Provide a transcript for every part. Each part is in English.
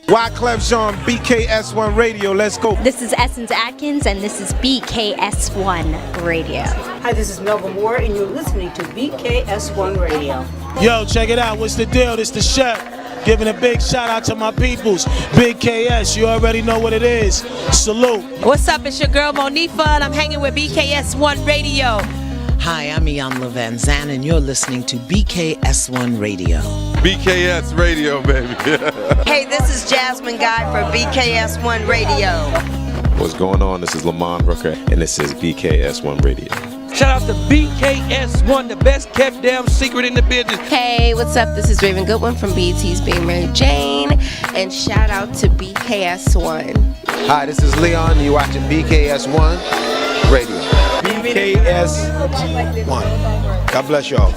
Wyclef Jean, BKS1 Radio. Let's go. This is Essence Atkins, and this is BKS1 Radio. Hi, this is Melba Moore, and you're listening to BKS1 Radio. Yo, check it out. What's the deal? This the chef. Giving a big shout out to my peoples. Big KS, you already know what it is. Salute. What's up? It's your girl Monifa, and I'm hanging with BKS1 Radio. Hi, I'm Iyanla Vanzant, and you're listening to BKS1 Radio. BKS Radio, baby. Hey, this is Jasmine Guy for BKS1 Radio. What's going on? This is Lamont Rooker, and this is BKS1 Radio. Shout out to BKS1, the best kept damn secret in the business. Hey, what's up? This is Raven Goodwin from BET's Being Mary Jane, and shout out to BKS1. Hi, this is Leon. You're watching BKS1 Radio. BKS1. God bless y'all.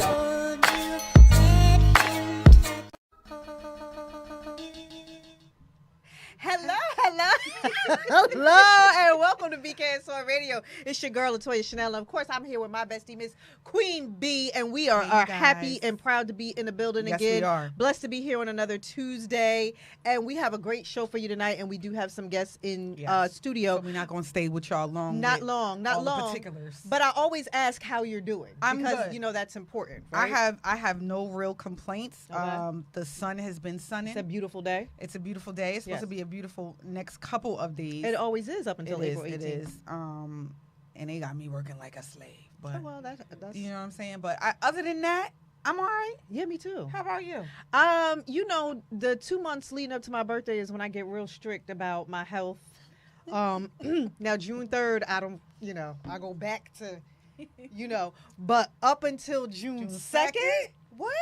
Hello, and welcome to BKS1 Radio. It's your girl, Latoya Chanel. And of course, I'm here with my bestie, Miss Queen B, and we are happy and proud to be in the building again. Yes, we are. Blessed to be here on another Tuesday, and we have a great show for you tonight, and we do have some guests in studio. So we're not going to stay with y'all long. Not long. The particulars. But I always ask how you're doing. Because, good. you know, that's important, right? I have no real complaints. Okay. The sun has been sunning. It's a beautiful day. It's a beautiful day. It's supposed to be a beautiful next couple of days. It always is up until April 18th. It is. And they got me working like a slave. But that's you know what I'm saying? But other than that, I'm all right. Yeah, me too. How about you? You know, the 2 months leading up to my birthday is when I get real strict about my health. Now June 3rd, I go back to, but up until June 2nd, what?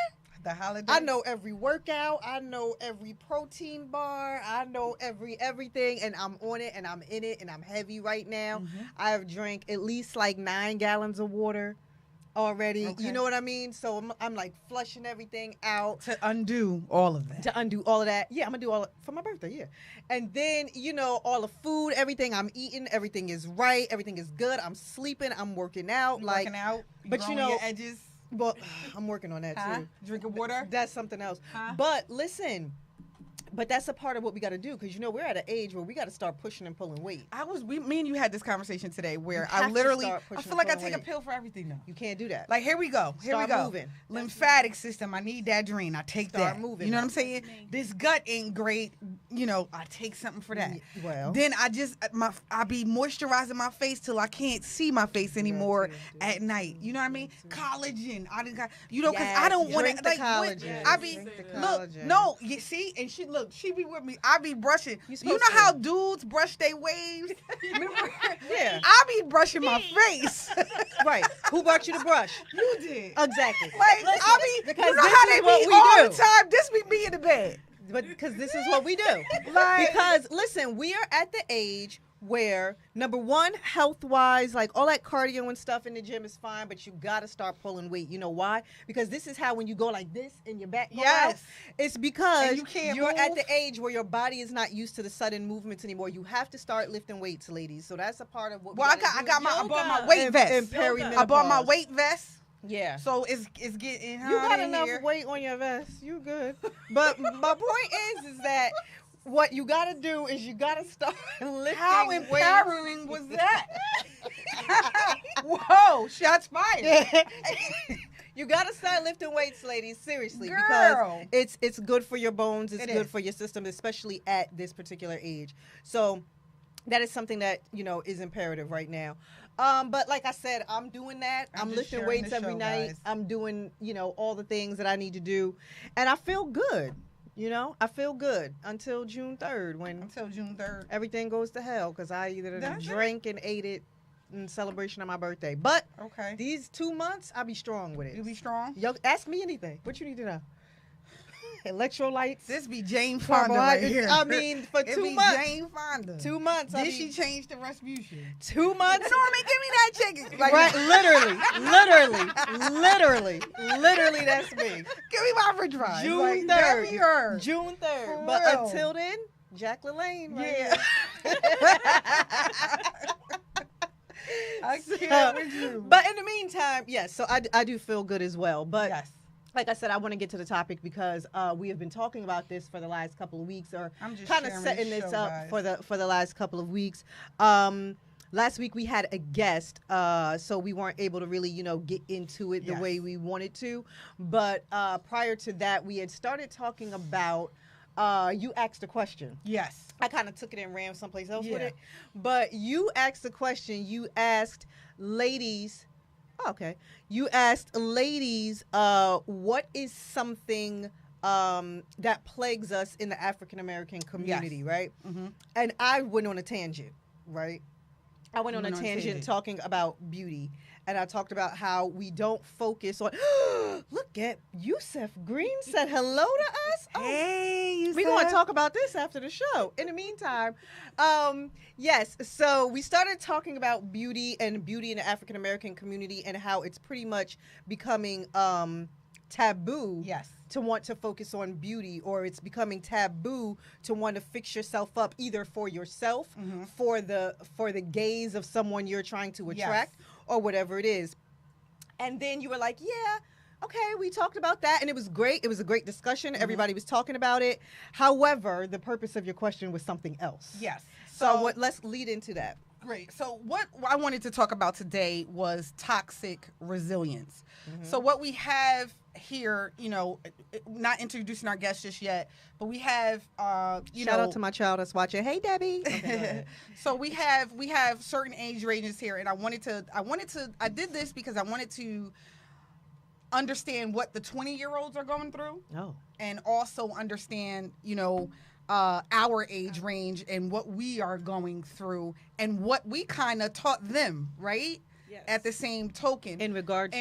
The holiday. I know every workout. I know every protein bar. I know everything, and I'm on it, and I'm in it, and I'm heavy right now. Mm-hmm. I have drank at least like 9 gallons of water already. Okay. You know what I mean? So I'm like flushing everything out to undo all of that. Yeah, I'm gonna do all it for my birthday. Yeah, and then all the food, everything I'm eating, everything is right, everything is good. I'm sleeping. I'm working out. Working out. But your edges. Well, I'm working on that too. Drinking water? That's something else. But listen, that's a part of what we got to do because we're at an age where we got to start pushing and pulling weight. Me and you had this conversation today where I feel like I take a pill for everything now. You can't do that. Like here we go. Start moving. Lymphatic system. I need that drain. I take that. Start moving. You know what I'm saying? This gut ain't great. I take something for that. Well, then I be moisturizing my face till I can't see my face anymore at night. You know what I mean? Collagen. Because I don't want to collagen. I be look. No, you see, and she be with me. I be brushing. You know how dudes brush their waves? Remember? Yeah. I be brushing my face. Right. Who brought you the brush? You did. Exactly. Like because you know how they be all the time. This be me in the bed. But because this is what we do. Because listen, we are at the age where number one, health-wise, like all that cardio and stuff in the gym is fine, but you got to start pulling weight. You know why? Because this is how when you go like this and your back goes out, it's because you're at the age where your body is not used to the sudden movements anymore. You have to start lifting weights, ladies. So that's a part of what I bought my weight vest. I bought my weight vest. Yeah. So it's getting hot. You got in enough here. weight on your vest. You good. But my point is that what you got to do is you got to start lifting How empowering was that? Whoa, shots fired. You got to start lifting weights, ladies, seriously. Girl. Because it's good for your bones. It's good for your system, especially at this particular age. So that is something that, is imperative right now. But like I said, I'm doing that. I'm lifting weights every night. Guys. I'm doing, all the things that I need to do. And I feel good. I feel good until June 3rd everything goes to hell because I either drank and ate it in celebration of my birthday. But these 2 months, I'll be strong with it. You be strong? Yo, ask me anything. What you need to know? Electrolytes. This be Jane Fonda right here. I mean, for 2 months. Jane Fonda. 2 months. Did she change the Rasputin? 2 months. Norman, give me that chicken. Like, right, literally, that's me. Give me my fridge fries. June 3rd. June 3rd. But until then, Jack LaLanne. Right I can't with you. But in the meantime, yes. So I do feel good as well. But like I said, I want to get to the topic because we have been talking about this for the last couple of weeks, or I'm just kind of sharing setting this this show, up guys. for the last couple of weeks. Last week we had a guest, so we weren't able to really, get into it the way we wanted to. But prior to that, we had started talking about. You asked a question. Yes. I kind of took it and ran someplace else with it. But you asked a question. You asked ladies. Oh, okay. You asked ladies, what is something that plagues us in the African American community, right? Mm-hmm. And I went on a tangent, right? I went on a tangent talking about beauty. And I talked about how we don't focus on. Look at Yusef Green said hello to us. Oh, hey, Yusef. We're going to talk about this after the show. In the meantime, yes. So we started talking about beauty in the African American community and how it's pretty much becoming taboo. Yes. To want to focus on beauty, or it's becoming taboo to want to fix yourself up either for yourself, for the gaze of someone you're trying to attract, or whatever it is. And then you were like, yeah, okay, we talked about that, and it was great. It was a great discussion. Everybody was talking about it. However, the purpose of your question was something else. Yes. So let's lead into that. Great. So what I wanted to talk about today was toxic resilience. So what we have here, not introducing our guests just yet, but we have shout out to my child that's watching. Hey, Debbie. Okay, so we have certain age ranges here, and I did this because I wanted to understand what the 20-year-olds are going through. Oh. And also understand, our age range and what we are going through and what we kind of taught them, right? Yes. At the same token. In regards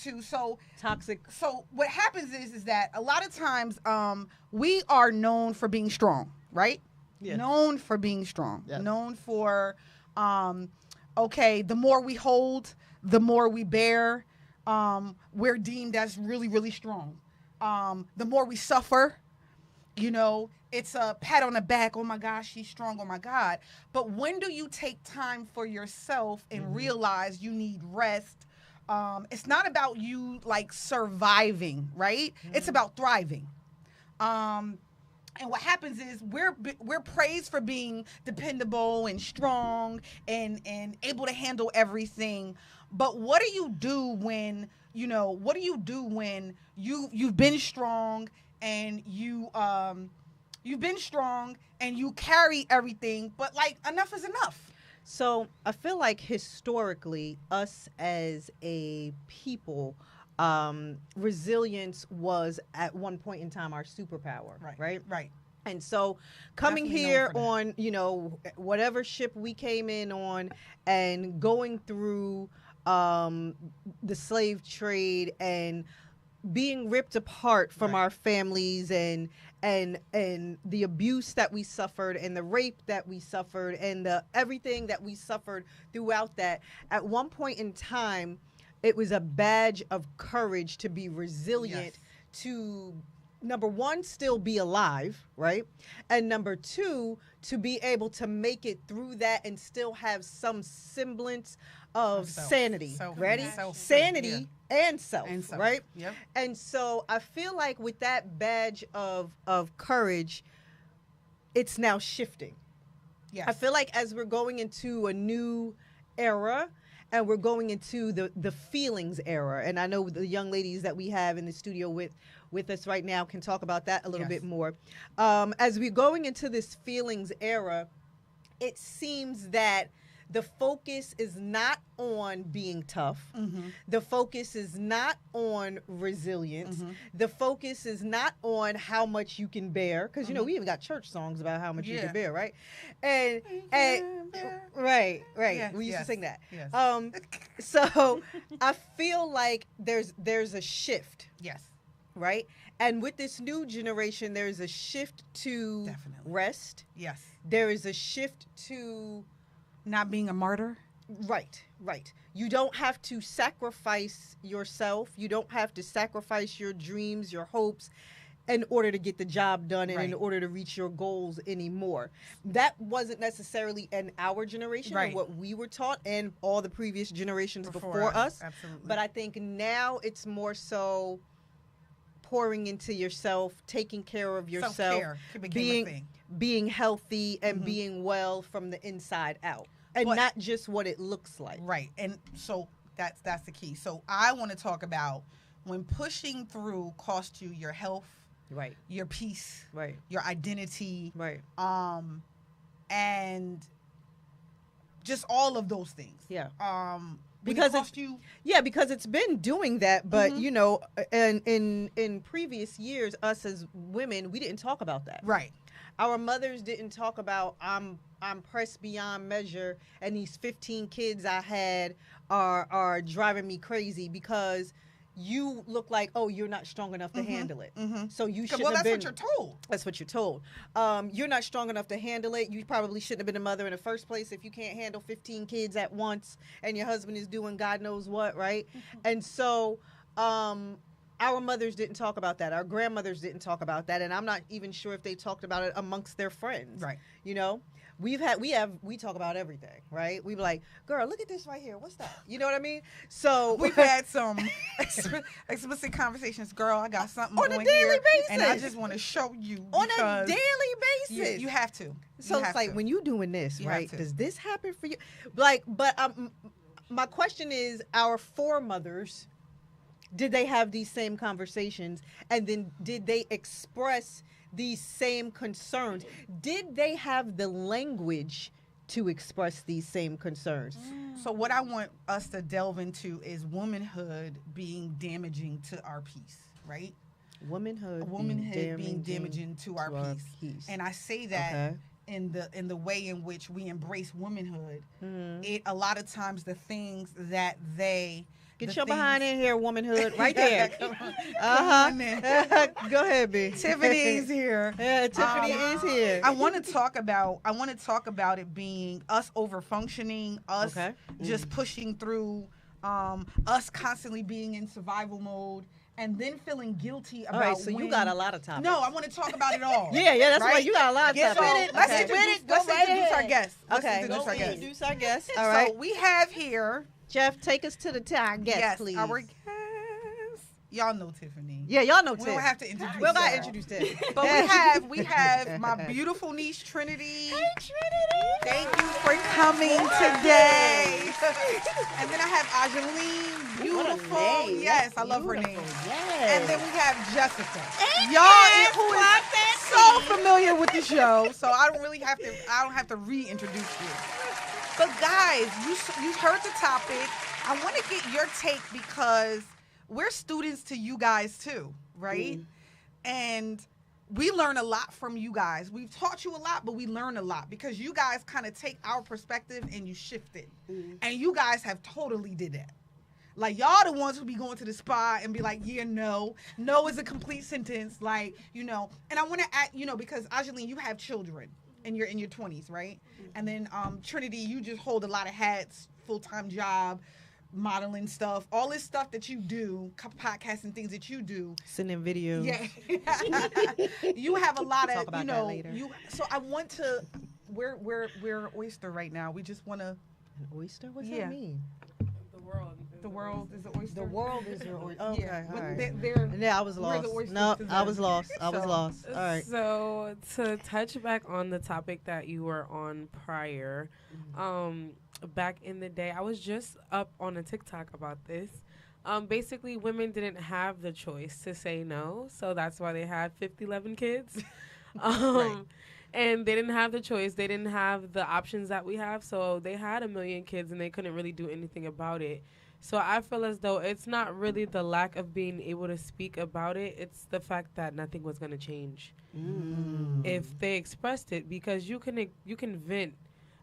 to so toxic. So what happens is that a lot of times we are known for being strong, right? Yes. Known for being strong. Yes. Known for the more we hold, the more we bear, we're deemed as really, really strong. The more we suffer, it's a pat on the back. Oh my gosh, she's strong. Oh my God. But when do you take time for yourself and realize you need rest? It's not about you like surviving, right? It's about thriving. And what happens is we're praised for being dependable and strong and able to handle everything. But what do you do when, you've been strong and you've been strong and you carry everything, but like enough is enough. So I feel like historically, us as a people, resilience was at one point in time our superpower, right? Right. And so coming here on, whatever ship we came in on and going through the slave trade and being ripped apart from our families and the abuse that we suffered and the rape that we suffered and the everything that we suffered throughout that, at one point in time, it was a badge of courage to be resilient, to number one, still be alive, right? And number two, to be able to make it through that and still have some semblance of sanity. Ready? Sanity and self, right? Yep. And so I feel like with that badge of courage, it's now shifting. Yes. I feel like as we're going into a new era and we're going into the feelings era, and I know the young ladies that we have in the studio with us right now can talk about that a little bit more. As we're going into this feelings era, it seems that the focus is not on being tough. The focus is not on resilience. The focus is not on how much you can bear, because we even got church songs about how much you can bear, right? And right. Yes, we used to sing that. Yes. So I feel like there's a shift. Yes. Right? And with this new generation, there's a shift to rest. Yes. There is a shift to not being a martyr. Right. You don't have to sacrifice yourself. You don't have to sacrifice your dreams, your hopes, in order to get the job done and in order to reach your goals anymore. That wasn't necessarily in our generation or what we were taught and all the previous generations before us. Absolutely. But I think now it's more so pouring into yourself, taking care of yourself, Self-care became a thing. being healthy and being well from the inside out, and not just what it looks like. Right. And so that's the key. So I want to talk about when pushing through costs you your health, right, your peace, right, your identity, right, and just all of those things. Yeah. Because because it's been doing that, but you know, in previous years, us as women, we didn't talk about that. Right. Our mothers didn't talk about I'm pressed beyond measure, and these 15 kids I had are driving me crazy because you look like, oh, you're not strong enough to handle it. So you shouldn't have been. Well, that's what you're told. That's what you're told. You're not strong enough to handle it. You probably shouldn't have been a mother in the first place if you can't handle 15 kids at once and your husband is doing God knows what, right? And so our mothers didn't talk about that. Our grandmothers didn't talk about that. And I'm not even sure if they talked about it amongst their friends. Right. You know? We talk about everything, right? We be like, girl, look at this right here. What's that? You know what I mean? So we've had some explicit conversations. Girl, I got something on a daily here, basis, and I just want to show you on a daily basis. You have to. So it's like when you doing this, right? Does this happen for you? Like, but my question is, our foremothers, did they have these same conversations, and then did they express these same concerns? Did they have the language to express these same concerns? So what I want us to delve into is womanhood being damaging to our peace, right? Womanhood being damaging to our peace. And I say that in the way in which we embrace womanhood. It a lot of times the things that they Get your behind in here, womanhood, right there. Go ahead, B. Tiffany's here. Yeah, Tiffany is here. I want to talk about it being us over functioning, us just pushing through, us constantly being in survival mode, and then feeling guilty about. All right, so you got a lot of topics. No, I want to talk about it all. Yeah, that's right. You got a lot of topics. Let's introduce our guest. Introduce our guest. All right. So we have here. Jeff, take us to our guest, please. Our guest. Y'all know Tiffany. Yeah, y'all know Tiffany. We don't have to introduce We're going to introduce Tiffany. But we have my beautiful niece, Trinity. Hey, Trinity. Thank you for coming today. And then I have Ajaline. Beautiful. Yes, I love her name. Yes. And then we have Jessica. Y'all, who is so familiar with the show, so I don't have to reintroduce you. But guys, you heard the topic. I want to get your take because we're students to you guys too, right? And we learn a lot from you guys. We've taught you a lot, but we learn a lot because you guys kind of take our perspective and you shift it. And you guys have totally did that. Like, y'all the ones who be going to the spa and be like, yeah, no. No is a complete sentence. Like, you know. And I want to add, you know, because Ajaline, you have children. And you're in your 20s, right? And then Trinity, you just hold a lot of hats, full-time job, modeling stuff, all this stuff that you do, podcasting things that you do. Sending videos. Yeah. You have a lot of, talk about that later. So I want to, we're an oyster right now. We just want to. An oyster? What's that mean? The world is an oyster. The world is your oyster. Okay, yeah, all right. Yeah, I was lost. No, I was lost. I was lost. All right. So to touch back on the topic that you were on prior, back in the day, I was just up on a TikTok about this. Basically, women didn't have the choice to say no, so that's why they had 11 kids. Right. And they didn't have the choice. They didn't have the options that we have, so they had 1 million kids, and they couldn't really do anything about it. So I feel as though it's not really the lack of being able to speak about it. It's the fact that nothing was going to change if they expressed it, because you can vent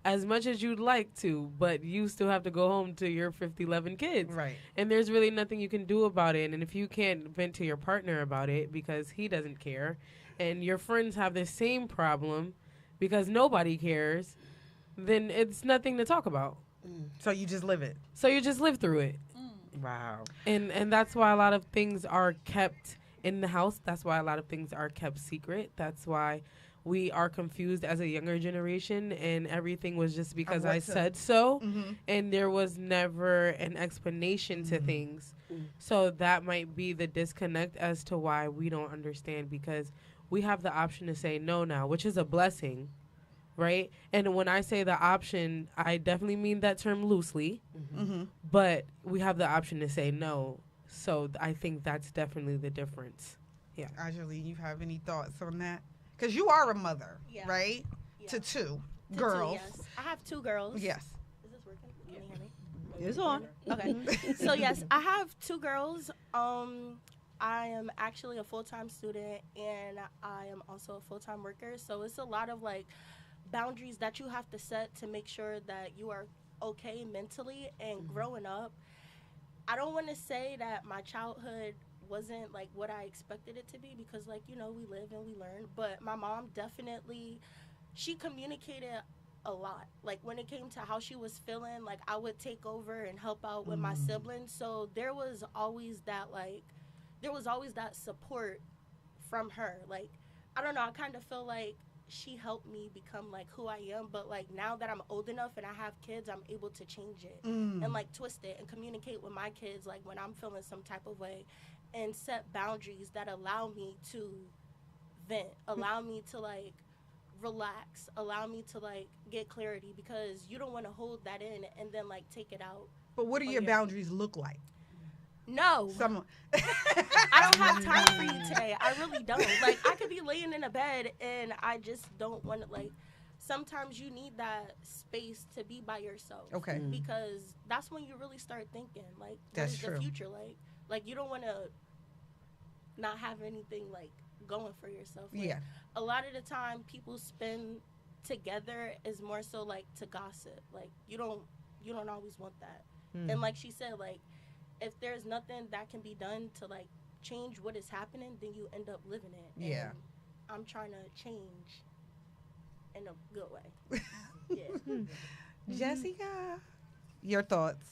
as much as you'd like to, but you still have to go home to your 11 kids. Right. And there's really nothing you can do about it. And if you can't vent to your partner about it because he doesn't care, and your friends have the same problem because nobody cares, then it's nothing to talk about. So you just live it. So you just live through it. Wow. And that's why a lot of things are kept in the house. That's why a lot of things are kept secret. That's why we are confused as a younger generation, and everything was just because I said so, and there was never an explanation to things. So that might be the disconnect as to why we don't understand, because we have the option to say no now, which is a blessing, right? And when I say the option, I definitely mean that term loosely, but we have the option to say no. So I think that's definitely the difference. Yeah. Angeline, you have any thoughts on that? Because you are a mother, right? Yeah. To two girls. Yes. I have 2 girls. Yes. Is this working? Can you hear me? It's on. Okay. So yes, I have 2 girls. I am actually a full-time student, and I am also a full-time worker. So it's a lot of like boundaries that you have to set to make sure that you are okay mentally and growing up. I don't want to say that my childhood wasn't like what I expected it to be, because like, you know, we live and we learn, but my mom definitely, she communicated a lot. Like when it came to how she was feeling, like I would take over and help out with my siblings. So there was always that support from her. Like, I don't know, I kind of feel like she helped me become like who I am, but like now that I'm old enough and I have kids, I'm able to change it and like twist it and communicate with my kids like when I'm feeling some type of way, and set boundaries that allow me to vent, allow me to like relax, allow me to like get clarity, because you don't want to hold that in and then like take it out. But what do your boundaries look like? No. I don't have time for you today. I really don't. Like, I could be laying in a bed and I just don't want to, like, sometimes you need that space to be by yourself. Okay. Because that's when you really start thinking, like, that's what is the future like? Like, you don't want to not have anything, like, going for yourself. Like, a lot of the time, people spend together is more so, like, to gossip. Like, you don't always want that. And like she said, like, if there's nothing that can be done to like change what is happening, then you end up living it. And I'm trying to change in a good way. Jessica, your thoughts?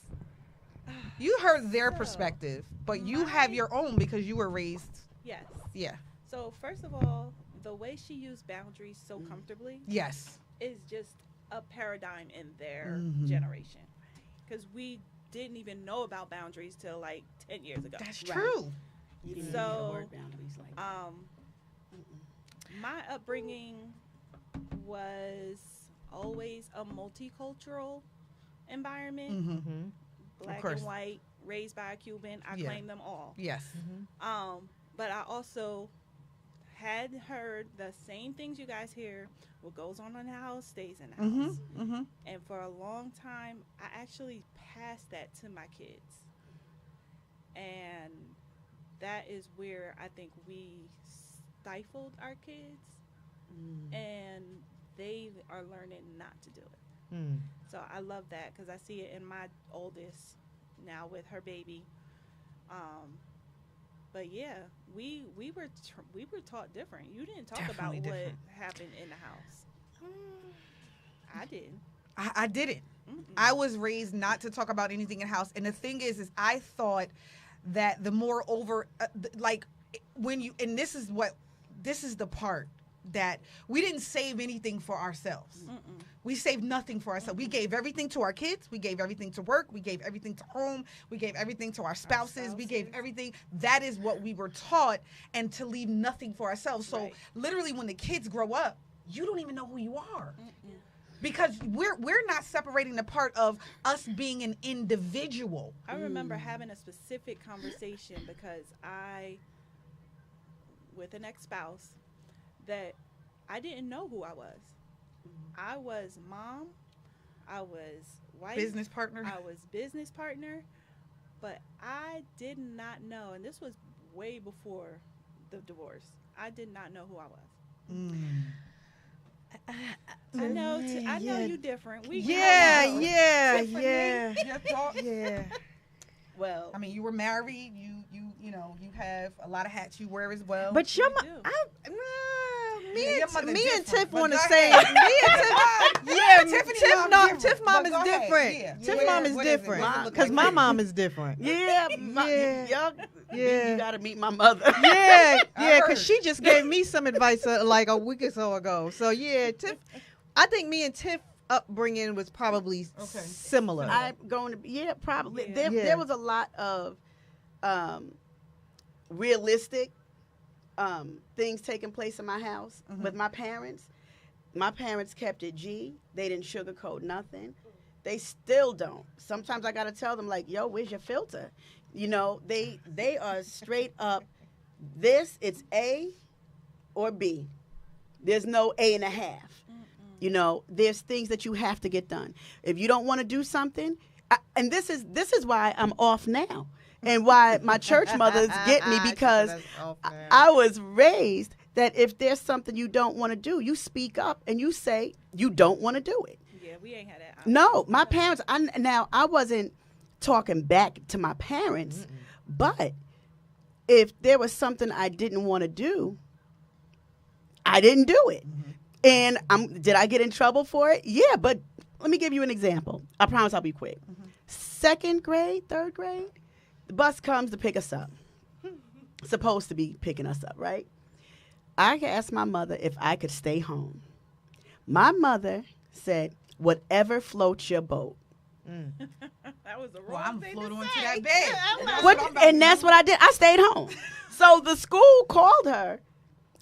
You heard their perspective, but you have your own because you were raised. Yes. Yeah. So first of all, the way she used boundaries so comfortably. Yes. Is just a paradigm in their generation, because we didn't even know about boundaries till like 10 years ago. That's true. You didn't So, use the word boundaries like that. My upbringing was always a multicultural environment. Black and white, raised by a Cuban. I claim them all. Yes. But I also had heard the same things you guys hear. What goes on in the house stays in the house. And for a long time, I actually passed that to my kids. And that is where I think we stifled our kids. And they are learning not to do it. So I love that, because I see it in my oldest now with her baby. But yeah, we were taught different. You didn't talk Definitely about different. what happened in the house. I did. I didn't. I was raised not to talk about anything in the house. And the thing is I thought that the more like when you, and this is the part that we didn't save anything for ourselves. We saved nothing for ourselves. We gave everything to our kids. We gave everything to work. We gave everything to home. We gave everything to our spouses. We gave everything. That is what we were taught, and to leave nothing for ourselves. So literally when the kids grow up, you don't even know who you are. Because we're not separating the part of us being an individual. I remember having a specific conversation because with an ex-spouse, that I didn't know who I was. I was mom, I was wife, business partner. I was business partner, but I did not know, and this was way before the divorce, I did not know who I was. I know you different. We yeah. Your thoughts? Well, I mean, you were married. You know, you have a lot of hats you wear as well. But your your mother me and different, Tiff but want to go say, ahead. Tiff mom is different. Yeah. Tiff mom is What is it? different What does it look because like my to you? mom is different. You gotta meet my mother. Yeah, heard. because she just gave me some advice like a week or so ago. So yeah, Tiff, I think me and Tiff upbringing was probably similar. I'm going to probably. Yeah. There was a lot of realistic things taking place in my house with my parents. My parents kept it G. They didn't sugarcoat nothing. They still don't. Sometimes I gotta tell them like, "Yo, where's your filter?" You know, they are straight up. It's A or B. There's no A and a half. You know, there's things that you have to get done. If you don't want to do something, and this is why I'm off now, and why my church mothers get me, because I was raised that if there's something you don't want to do, you speak up and you say you don't want to do it. Yeah, we ain't had that. No, my parents. I wasn't talking back to my parents, but if there was something I didn't want to do, I didn't do it. And did I get in trouble for it? Yeah, but let me give you an example. I promise I'll be quick. 2nd grade, 3rd grade, the bus comes to pick us up. Supposed to be picking us up, right? I asked my mother if I could stay home. My mother said, whatever floats your boat. That was the wrong I'm thing floating to onto say. that bed. And that's what I did. I stayed home. So the school called her,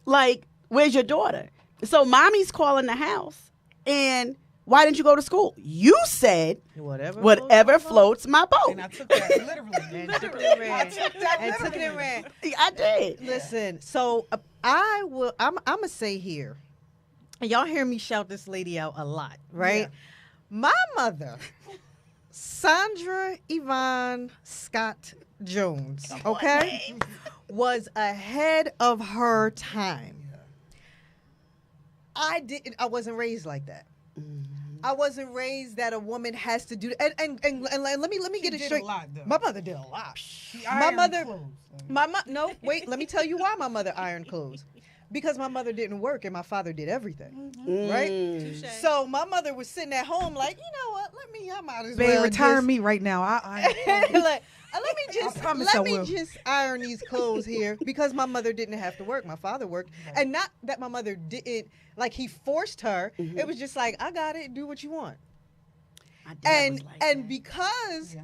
like, where's your daughter? So mommy's calling the house. And why didn't you go to school? You said whatever floats my boat. And I took that literally. and took it and ran. I did. Listen, so I'm gonna say here, and y'all hear me shout this lady out a lot, right? Yeah. My mother, Sandra Yvonne Scott Jones, okay, was ahead of her time. I wasn't raised like that. I wasn't raised that a woman has to do that. And let me get it straight. My mother did a lot. No, wait, let me tell you why my mother ironed clothes. Because my mother didn't work and my father did everything, right? Touché. So my mother was sitting at home like, you know what? I might as Babe, well retire just- me right now. let me just iron these clothes here, because my mother didn't have to work. My father worked. And not that my mother didn't, like he forced her. It was just like, I got it, do what you want. And because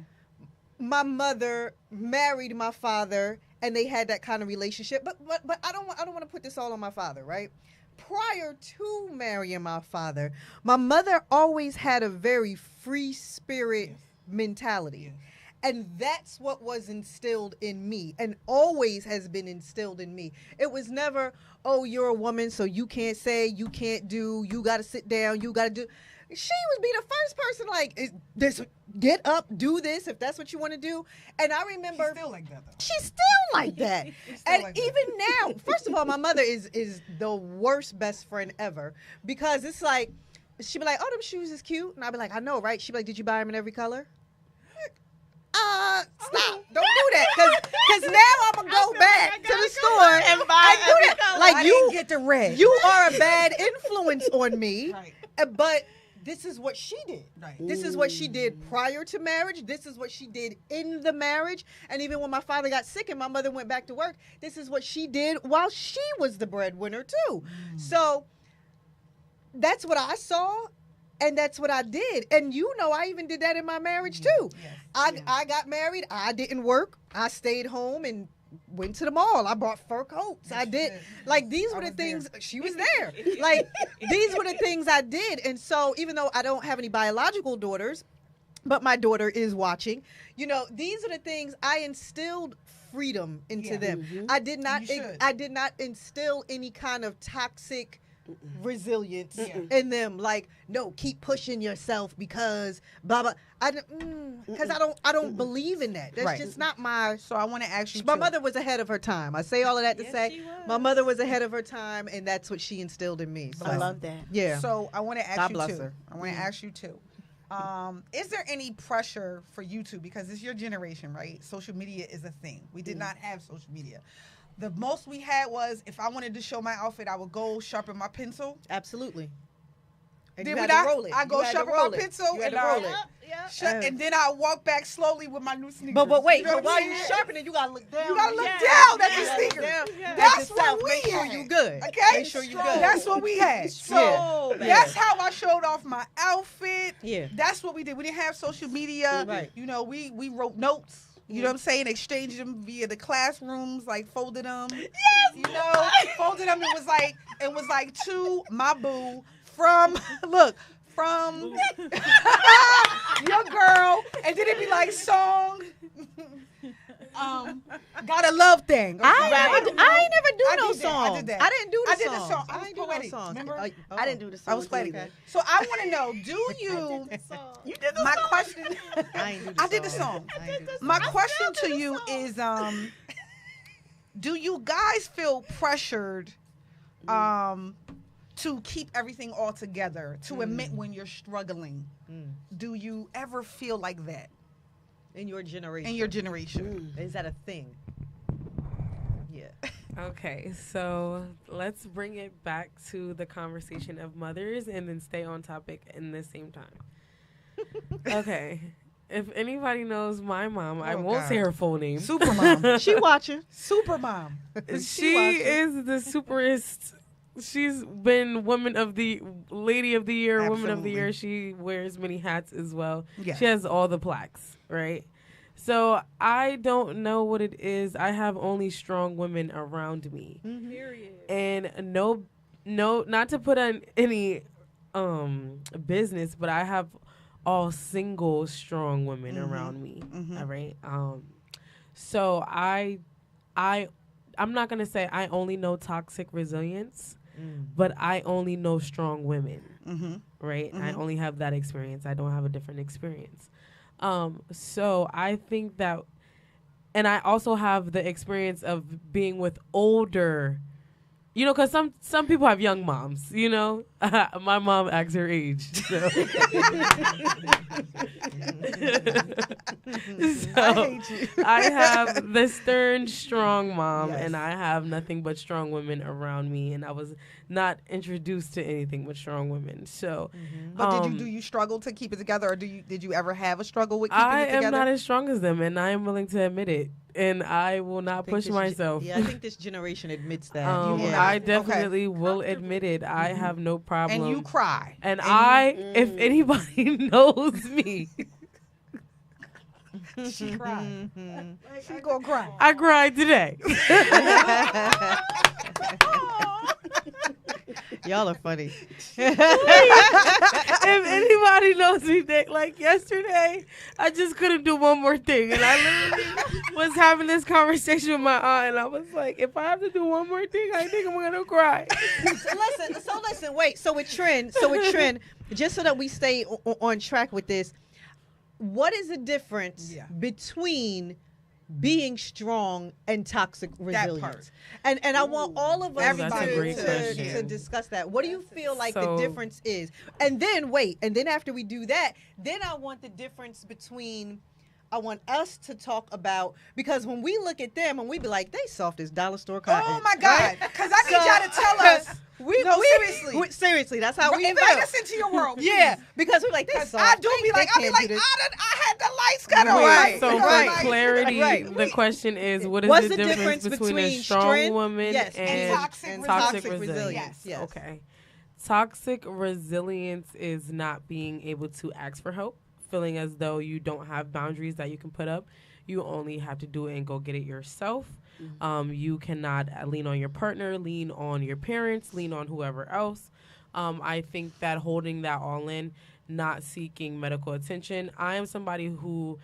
my mother married my father and they had that kind of relationship, but I don't want to put this all on my father, right? Prior to marrying my father, my mother always had a very free spirit mentality. And that's what was instilled in me and always has been instilled in me. It was never, oh, you're a woman, so you can't say, you can't do, you got to sit down, you got to do. She would be the first person like, get up, do this if that's what you want to do. And I remember. She's still like that, though. She's still like that. Even now, first of all, my mother is the worst best friend ever, because it's like, she'd be like, oh, them shoes is cute. And I'd be like, I know, right? She'd be like, did you buy them in every color? Stop. Don't do that. Because now I'm going to go back to the store and buy every color. Like, I didn't get the red. You are a bad influence on me. Right. But this is what she did. Right. This is what she did prior to marriage. This is what she did in the marriage. And even when my father got sick and my mother went back to work, this is what she did while she was the breadwinner too. So that's what I saw. And that's what I did. And you know, I even did that in my marriage too. Yes. I got married. I didn't work. I stayed home and went to the mall. I bought fur coats. I did. Like, these were the things. She was there. Like, these were the things I did. And so even though I don't have any biological daughters, but my daughter is watching, you know, these are the things I instilled freedom into them. I did not instill any kind of toxic resilience in them, like, no, keep pushing yourself because blah blah. Because I don't believe in that. That's just not my. So I want to ask you. My mother was ahead of her time. I say all of that to say my mother was ahead of her time, and that's what she instilled in me. So. I love that. Yeah. So I want to ask God you bless too. her. I want to ask you too. Is there any pressure for you two? Because it's your generation, right? Social media is a thing. We did not have social media. The most we had was if I wanted to show my outfit, I would go sharpen my pencil. Absolutely. And Did you we had to not? roll it. I You go had to sharpen roll my it. pencil You had and to roll it. and then I walk back slowly with my new sneakers. But wait, You know but what I'm while you saying? sharpening, you gotta look down. You gotta look Yeah. down at the Yeah. sneakers. Yeah. That's At yourself. what we Make sure had. you good. Okay, Make sure you good. That's what we had. So that's how I showed off my outfit. Yeah. That's what we did. We didn't have social media. Right. You know, we wrote notes. You know what I'm saying? Exchanged them via the classrooms, like folded them. Yes. You know, folded them. It was like to my boo from from your girl, and then it'd be like song. Got a love thing. I ain't never do no did that. song. I did that. I didn't do the I did song. the song. I I was didn't do no poetic. song. Remember? I didn't do the song. I was poetic. either. So I want to know: do you? You did the My song. question. I ain't do the I did the song. My question to you is: do you guys feel pressured to keep everything all together? To admit when you're struggling? Do you ever feel like that In your generation. in your generation? Is that a thing? Yeah. Okay, so let's bring it back to the conversation of mothers and then stay on topic in the same time. Okay. If anybody knows my mom, I won't say God. her full name. Super mom. She watching. Super mom. She is the superest. She's been lady of the year, woman of the year. She wears many hats as well. Yes. She has all the plaques, right? So I don't know what it is. I have only strong women around me. Period. And no, not to put on any business, but I have all single strong women around me. All right. So I'm not gonna say I only know toxic resilience, but I only know strong women. Right. I only have that experience. I don't have a different experience. So I think that, and I also have the experience of being with older. You know, because some people have young moms, you know. My mom acts her age. So, I have the stern, strong mom, and I have nothing but strong women around me. And I was not introduced to anything but strong women. So, But do you struggle to keep it together, or did you ever have a struggle with keeping it together? I am not as strong as them, and I am willing to admit it. And I will not push myself. Yeah, I think this generation admits that. I definitely will admit it. I have no problem. And you cry. And if anybody knows me, she cried. She gonna cry. I cried today. Y'all are funny. If anybody knows me, like yesterday, I just couldn't do one more thing. And I literally was having this conversation with my aunt, and I was like, if I have to do one more thing, I think I'm going to cry. So listen, wait. So with Trend, just so that we stay on track with this, what is the difference between being strong and toxic resilience? And I want all of us to discuss that. What do you feel like the difference is? And then after we do that, then I want the difference between, I want us to talk about, because when we look at them and we be like, they soft as dollar store cotton. Oh my God. Because I need y'all to tell us. Seriously, that's how we invite feel. us into your world. Yeah, because we're like, they soft. I do be like, I had the lights cut on. Right. So for clarity, the question is, what is What's the difference between a strong woman and toxic resilience? Yes. Okay. Toxic resilience is not being able to ask for help, feeling as though you don't have boundaries that you can put up. You only have to do it and go get it yourself. You cannot lean on your partner, lean on your parents, lean on whoever else. I think that holding that all in, not seeking medical attention. I am somebody who,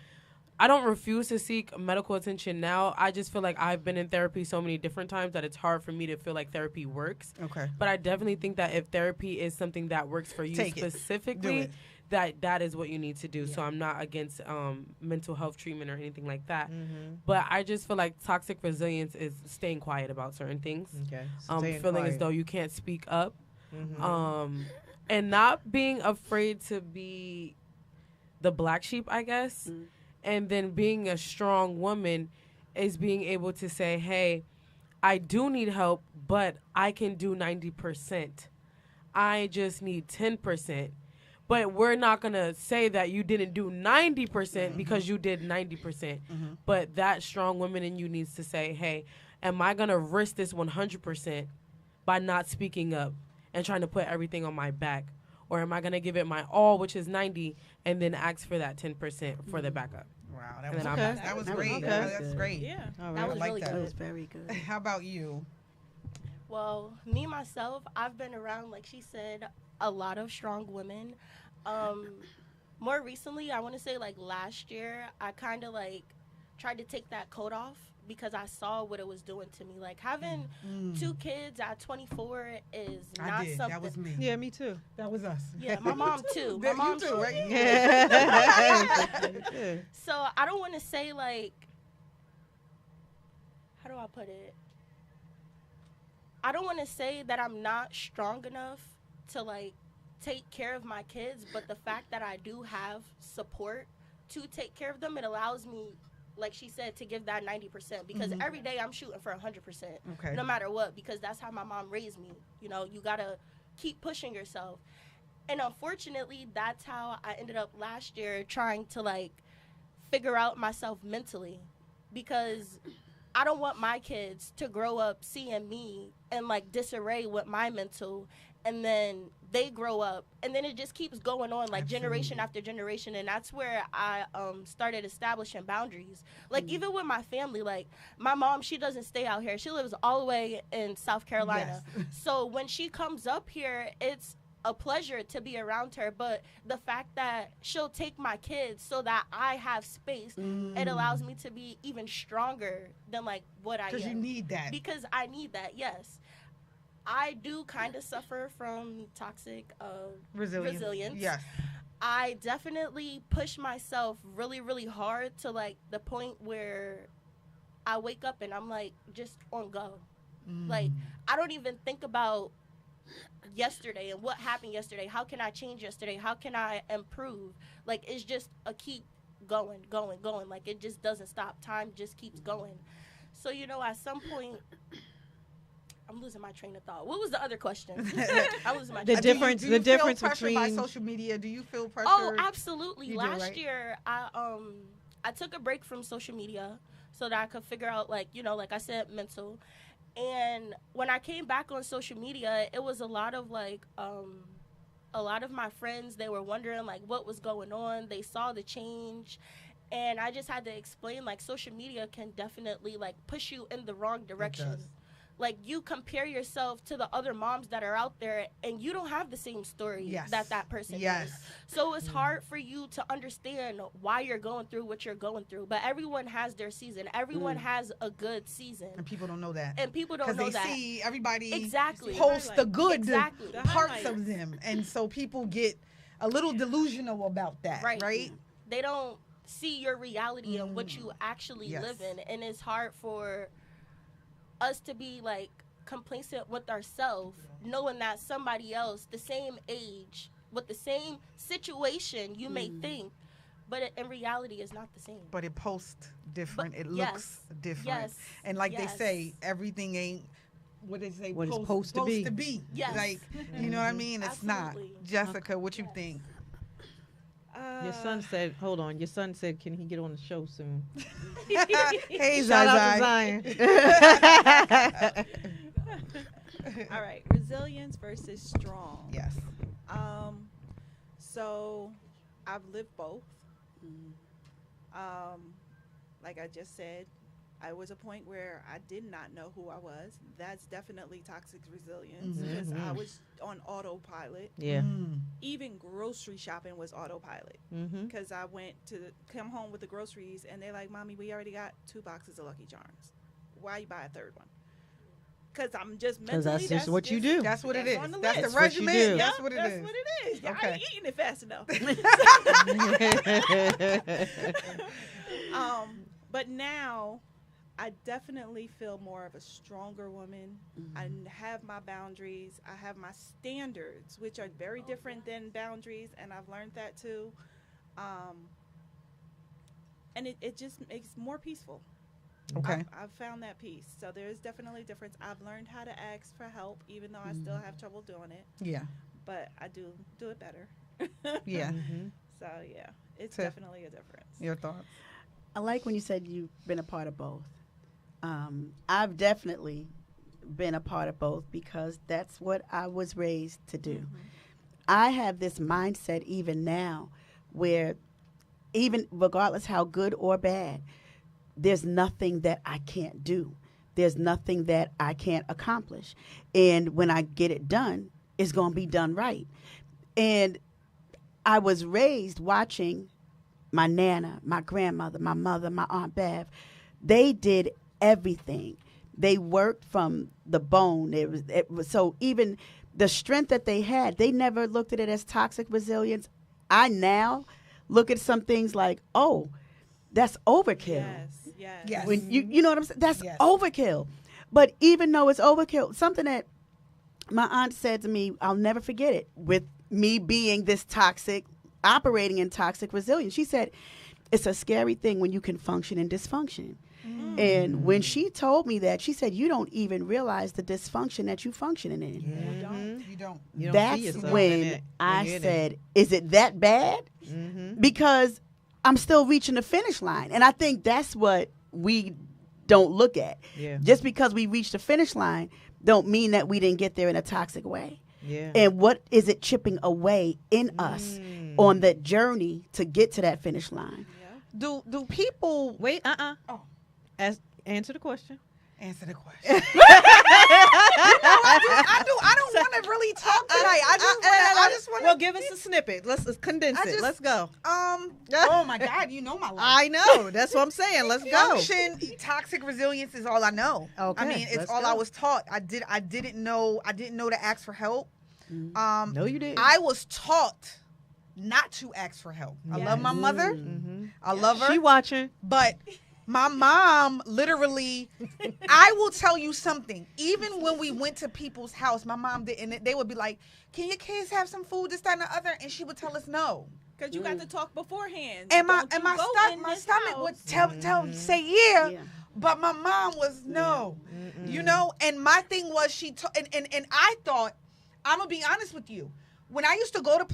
I don't refuse to seek medical attention now. I just feel like I've been in therapy so many different times that it's hard for me to feel like therapy works. Okay. But I definitely think that if therapy is something that works for you specifically, that is what you need to do. So I'm not against mental health treatment or anything like that. But I just feel like toxic resilience is staying quiet about certain things. Okay. Feeling as though you can't speak up. And not being afraid to be the black sheep, I guess. And then being a strong woman is being able to say, hey, I do need help, but I can do 90%. I just need 10%. But we're not going to say that you didn't do 90% because you did 90%. But that strong woman in you needs to say, hey, am I going to risk this 100% by not speaking up and trying to put everything on my back? Or am I going to give it my all, which is 90, and then ask for that 10% for the backup? Wow, that was that was great. Okay. That's great. Yeah, That was really good. That was very good. How about you? Well, me myself, I've been around, like she said, a lot of strong women. More recently, I want to say like last year, I kind of like tried to take that coat off because I saw what it was doing to me. Like having 2 kids at 24 is not something. That was me. Yeah, me too. That was us. Yeah, my mom too. My mom too, right? So I don't want to say like, how do I put it? I don't want to say that I'm not strong enough to like take care of my kids, but the fact that I do have support to take care of them, it allows me, like she said, to give that 90% because every day I'm shooting for 100%, no matter what, because that's how my mom raised me. You know, you gotta keep pushing yourself. And unfortunately, that's how I ended up last year trying to like figure out myself mentally, because I don't want my kids to grow up seeing me in like disarray with my mental, and then they grow up, and then it just keeps going on like generation after generation. And that's where I started establishing boundaries. Like even with my family, like my mom, she doesn't stay out here. She lives all the way in South Carolina. So when she comes up here, it's a pleasure to be around her, but the fact that she'll take my kids so that I have space, it allows me to be even stronger than like what I am. Because you need that. Because I need that, yes. I do kind of suffer from toxic resilience. Yes. I definitely push myself really, really hard to like the point where I wake up and I'm like just on go. Like I don't even think about yesterday and what happened yesterday. How can I change yesterday? How can I improve? Like it's just a keep going. Like it just doesn't stop. Time just keeps going. So, you know, at some point, I'm losing my train of thought. What was the other question? I'm losing my The train. difference. Do you The difference feel pressure between by social media. Do you feel pressure? Oh, absolutely. You do, Last right? year, I took a break from social media so that I could figure out, like, you know, like I said, mental. And when I came back on social media, it was a lot of like a lot of my friends, they were wondering like what was going on. They saw the change. And I just had to explain like social media can definitely like push you in the wrong direction. Like you compare yourself to the other moms that are out there and you don't have the same story that person does. So it's hard for you to understand why you're going through what you're going through. But everyone has their season. Everyone has a good season. And people don't know that. And people don't know Because that. they see everybody post the good the parts of them. And so people get a little delusional about that, right? They don't see your reality and what you actually live in. And it's hard for us to be like complacent with ourselves, knowing that somebody else the same age with the same situation you may think, but in reality is not the same. But it posts different. It looks different. And like they say, everything ain't what they say What it's supposed to be. Yes. Like, you know what I mean? It's Absolutely. not. Jessica, what you think? Your son said, hold on. Your son said, can he get on the show soon? Hey, Shout out to Zion. All right, resilience versus strong. Yes. So I've lived both. Like I just said, I was a point where I did not know who I was. That's definitely toxic resilience because I was on autopilot. Yeah. Even grocery shopping was autopilot because I went to come home with the groceries and they're like, "Mommy, we already got 2 boxes of Lucky Charms. Why you buy a 3rd one?" Because I'm just mentally. That's just what you do. That's what it is. On the That's list. the regimen. do. That's what it is. That's what it is. Okay. I ain't eating it fast enough. But now I definitely feel more of a stronger woman. I have my boundaries. I have my standards, which are very different than boundaries, and I've learned that too. And it just makes more peaceful. Okay. I've found that peace. So there is definitely a difference. I've learned how to ask for help, even though I still have trouble doing it. Yeah. But I do it better. Yeah. So yeah, it's definitely a difference. Your thoughts? I like when you said you've been a part of both. I've definitely been a part of both because that's what I was raised to do. I have this mindset even now where even regardless how good or bad, there's nothing that I can't do. There's nothing that I can't accomplish. And when I get it done, it's going to be done right. And I was raised watching my Nana, my grandmother, my mother, my Aunt Bev. They did everything. They worked from the bone. It was so even the strength that they had, they never looked at it as toxic resilience. I now look at some things like, oh, that's overkill. Yes. When you know what I'm saying? That's overkill. But even though it's overkill, something that my aunt said to me, I'll never forget it, with me being this toxic, operating in toxic resilience. She said, it's a scary thing when you can function in dysfunction. And when she told me that, she said, you don't even realize the dysfunction that you're functioning in. You don't. That's when I said, is it that bad? Because I'm still reaching the finish line. And I think that's what we don't look at. Just because we reached the finish line don't mean that we didn't get there in a toxic way. And what is it chipping away in us on that journey to get to that finish line? Do people wait? Oh, answer the question. Answer the question. I don't want to really talk tonight. I just want to. Well, give us a snippet. Let's condense it. Let's go. Oh my God, you know my life. I know. That's what I'm saying. Let's go. Toxic resilience is all I know. Okay. I mean, it's all I was taught. I didn't know to ask for help. No, you didn't. I was taught not to ask for help. I love my mother. I love her. She watching, but my mom literally, I will tell you something. Even when we went to people's house, my mom didn't. They would be like, "Can your kids have some food, this, that, and the other?" And she would tell us no. Because you got to talk beforehand. And my stomach would say yeah. But my mom was no. You know. And my thing was and I thought, I'm gonna be honest with you. When I used to go to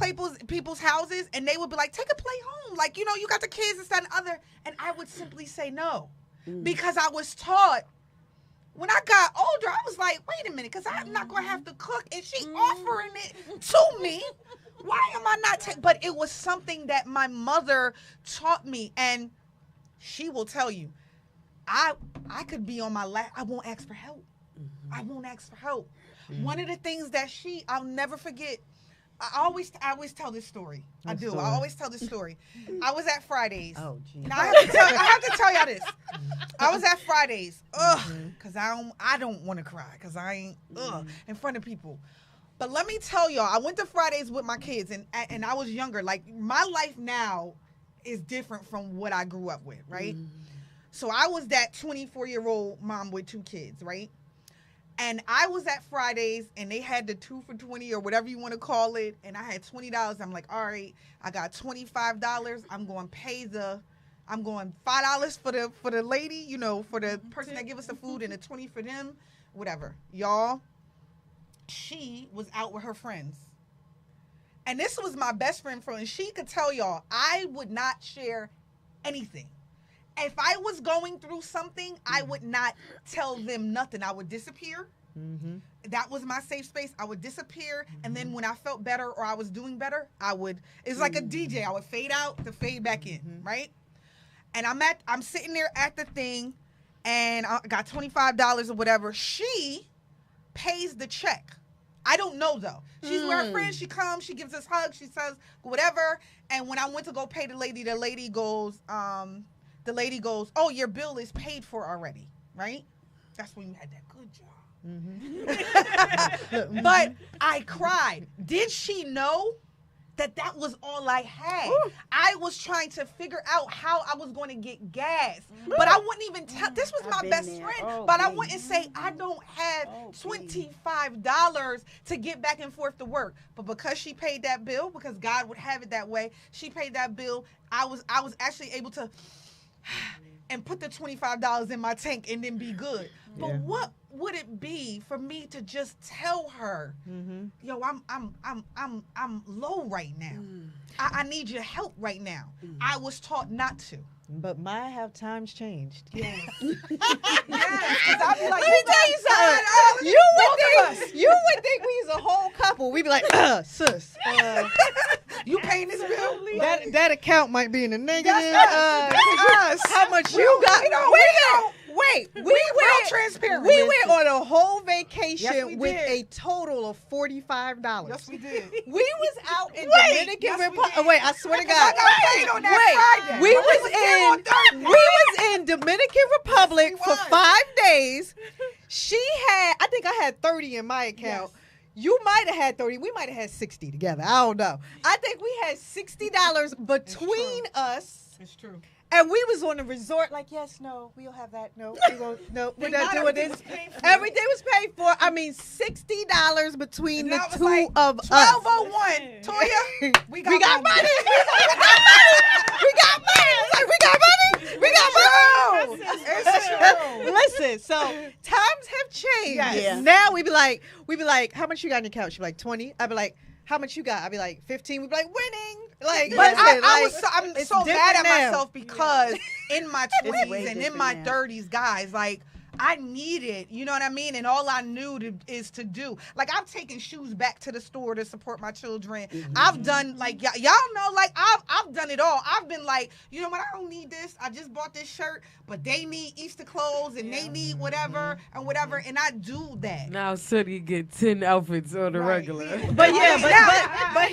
people's houses and they would be like, take a plate home. Like, you know, you got the kids, this, that, and the other. And I would simply say no. Because I was taught. When I got older, I was like, wait a minute, because I'm not going to have to cook. And she offering it to me. Why am I not but it was something that my mother taught me. And she will tell you, I could be on my lap. I won't ask for help. I won't ask for help. One of the things that I'll never forget, I always tell this story. I always tell this story. I was at Fridays. Oh, geez. Now, I have to tell y'all this. I was at Fridays. Because I don't want to cry. Because I ain't, in front of people. But let me tell y'all, I went to Fridays with my kids, and I was younger. Like, my life now is different from what I grew up with, right? So I was that 24-year-old mom with 2 kids, right? And I was at Fridays, and they had the 2 for $20 or whatever you want to call it, and I had $20. I'm like, all right, I got $25. I'm going $5 for the lady, you know, for the person that give us the food, and the 20 for them, whatever. Y'all, she was out with her friends. And this was my best friend, and she could tell y'all, I would not share anything. If I was going through something, I would not tell them nothing. I would disappear. That was my safe space. I would disappear. And then when I felt better or I was doing better, it's like a DJ. I would fade out to fade back in, right? And I'm sitting there at the thing, and I got $25 or whatever. She pays the check. I don't know, though. She's with her friends. She comes. She gives us hugs. She says whatever. And when I went to go pay the lady goes, oh, your bill is paid for already, right? That's when you had that good job. But I cried. Did she know that was all I had. I was trying to figure out how I was going to get gas. But I wouldn't even tell. This was my best friend. But I wouldn't say, I don't have $25 to get back and forth to work. But because she paid that bill, because God would have it that way, she paid that bill. I was actually able to and put the $25 in my tank and then be good. But what would it be for me to just tell her, yo, I'm low right now. I need your help right now. I was taught not to. But my have times changed. Yes. Yes, 'cause I'd be like, let me tell you something. You would think we was a whole couple. We'd be like, sis, you paying this bill? That account might be in the negative. That's us. How much you got? Wait, we went transparent. We went on a whole vacation Yes, we with did. a total of $45. Yes, we did. We was out in Dominican yes, we Republic. did. Wait, I swear to God. I got paid on that Friday. We was was in Dominican Republic for 5 days. She had, I think I had 30 in my account. Yes. You might have had 30. We might have had 60 together. I don't know. I think we had $60 between us. It's true. And we was on a resort, like, yes, no, we'll have that. No, we're not doing this. Everything was paid for. I mean, $60 between the two of us. 1201, Toya, we got money. We got money. It's true. Listen, so times have changed. Yes. Yeah. Now we be like, how much you got in your account? She be like, 20. I be like, how much you got? I be like, 15. We be like, winning. Like, but listen, I'm so mad at now. myself because in my It's way 20s and in different my now. 30s, guys, like, I needed, you know what I mean? And all I knew is to do. Like, I've taken shoes back to the store to support my children. I've done, like, y'all know, like, I've done it all. I've been like, you know what? I don't need this. I just bought this shirt, but they need Easter clothes and they need whatever and whatever. And I do that. Now, Sooty get 10 outfits on the regular. But yeah, but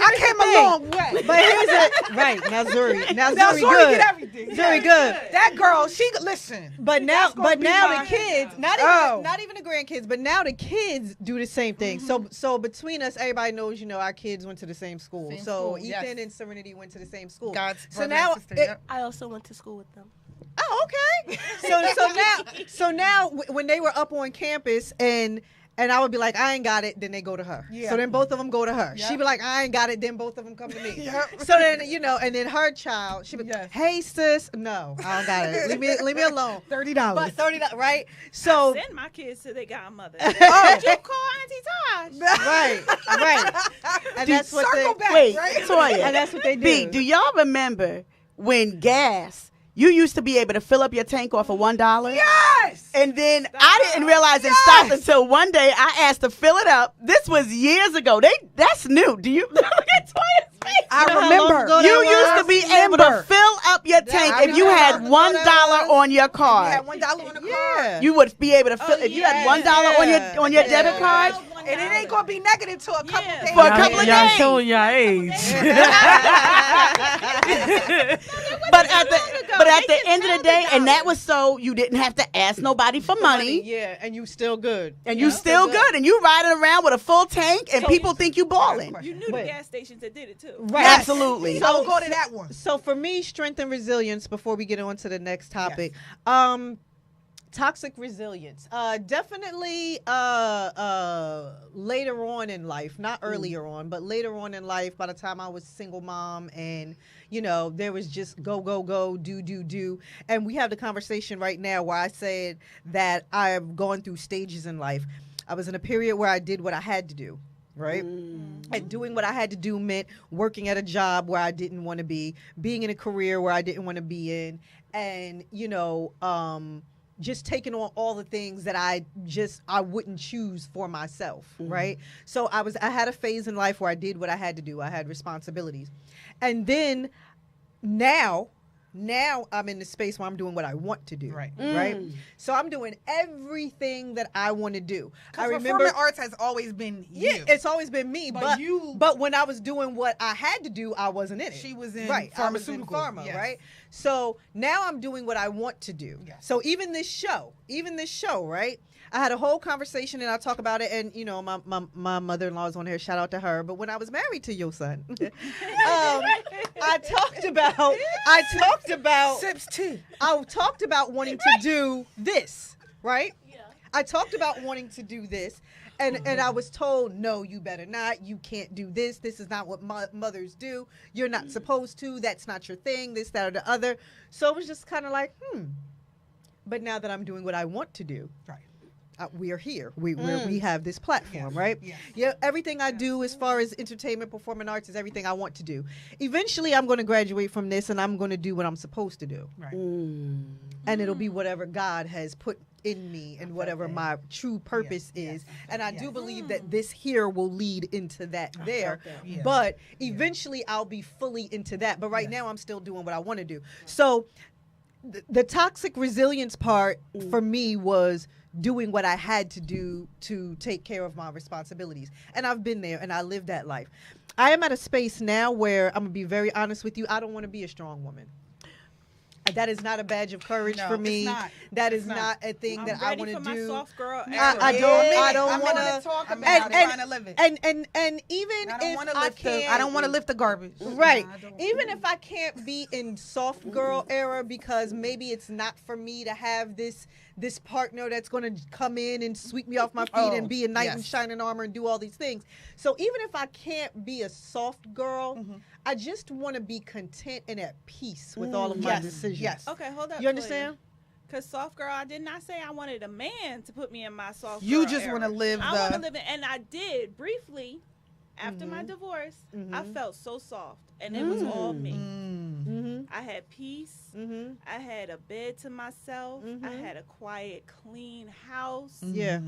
I came a long way. But here's it. Right, now Zuri. Now Now Zuri Zuri good. get everything. Zuri good. That girl, she listen. But now be the my- kids, not even the grandkids, but now the kids do the same thing. So between us, everybody knows, you know, our kids went to the same school. Same so school, Ethan yes. and Serenity went to the same school. God's so brother now and sister, yep. I also went to school with them. Oh, okay. So now when they were up on campus and I would be like, I ain't got it, then they go to her. Yeah. So then both of them go to her. Yep. She'd be like, I ain't got it, then both of them come to me. Yep. So then, you know, and then her child, she'd be, hey sis, no, I don't got it. Leave me alone. $30. But $30, right? So Send my kids to their godmother. Oh. Did you call Auntie Taj? right. And that's what circle they back, Wait, right? Toya. And that's what they do. B, do y'all remember when gas, you used to be able to fill up your tank off of $1? Yes! And then I didn't realize it stopped until one day I asked to fill it up. This was years ago. That's new. Do you look at Toya's face? I know how long remember. ago You that used to was? be able to fill up your tank I if you had $1 remember. on your You had card. $1 on the Yeah. card. You would be able to fill if you had $1 on your debit card. And it ain't gonna be negative till a couple days. For a couple of Y'all days. showing your age. But at the end of the day, and that was so you didn't have to ask nobody for money. Yeah, and you still good. And you still good. And you riding around with a full tank and people think you balling. You knew the gas stations that did it too. Right. Absolutely. So we'll go to that one. So for me, strength and resilience, before we get on to the next topic, toxic resilience. Definitely later on in life, not earlier on, but later on in life, by the time I was single mom and, you know, there was just go, do. And we have the conversation right now where I said that I have gone through stages in life. I was in a period where I did what I had to do. Right? And doing what I had to do meant working at a job where I didn't want to be, being in a career where I didn't want to be in, and, you know, just taking on all the things that I wouldn't choose for myself, right? So I had a phase in life where I did what I had to do. I had responsibilities. And then now Now I'm in the space where I'm doing what I want to do. Right. Right. So I'm doing everything that I want to do. I Because remember performing arts has always been you. Yeah, it's always been me. But when I was doing what I had to do, I wasn't in it. She was in pharmaceutical. I was in pharma, yes. right? So now I'm doing what I want to do. Yes. So even this show, right? I had a whole conversation and I talk about it, and you know, my mother-in-law is on here. Shout out to her. But when I was married to your son, I talked about sips tea. I talked about wanting to do this, right? Yeah. I talked about wanting to do this. And I was told, no, you better not. You can't do this. This is not what mothers do. You're not supposed to. That's not your thing. This, that, or the other. So it was just kind of like, But now that I'm doing what I want to do, right? We are here. We have this platform, right? Yes. Yeah. Everything I do as far as entertainment, performing arts is everything I want to do. Eventually, I'm going to graduate from this, and I'm going to do what I'm supposed to do. Right. And it'll be whatever God has put in me and whatever my true purpose is. And I do believe that this here will lead into that there. But eventually I'll be fully into that. But right now I'm still doing what I want to do. So the toxic resilience part for me was doing what I had to do to take care of my responsibilities. And I've been there and I lived that life. I am at a space now where I'm going to be very honest with you. I don't want to be a strong woman. That is not a badge of courage for me. That is not a thing that I want to do. Soft girl I don't want to talk about it. I'm trying to live it. And even I don't want to lift the garbage. Right. Even if I can't be in soft girl era because maybe it's not for me to have this partner that's going to come in and sweep me off my feet and be a knight in shining armor and do all these things. So even if I can't be a soft girl, I just want to be content and at peace with all of my decisions. Yes. Okay, hold up. You understand? Because soft girl, I did not say I wanted a man to put me in my soft girl You just era. want to live I want to live in, and I did briefly. After my divorce, I felt so soft, and it was all me. I had peace. I had a bed to myself. I had a quiet, clean house. Yeah.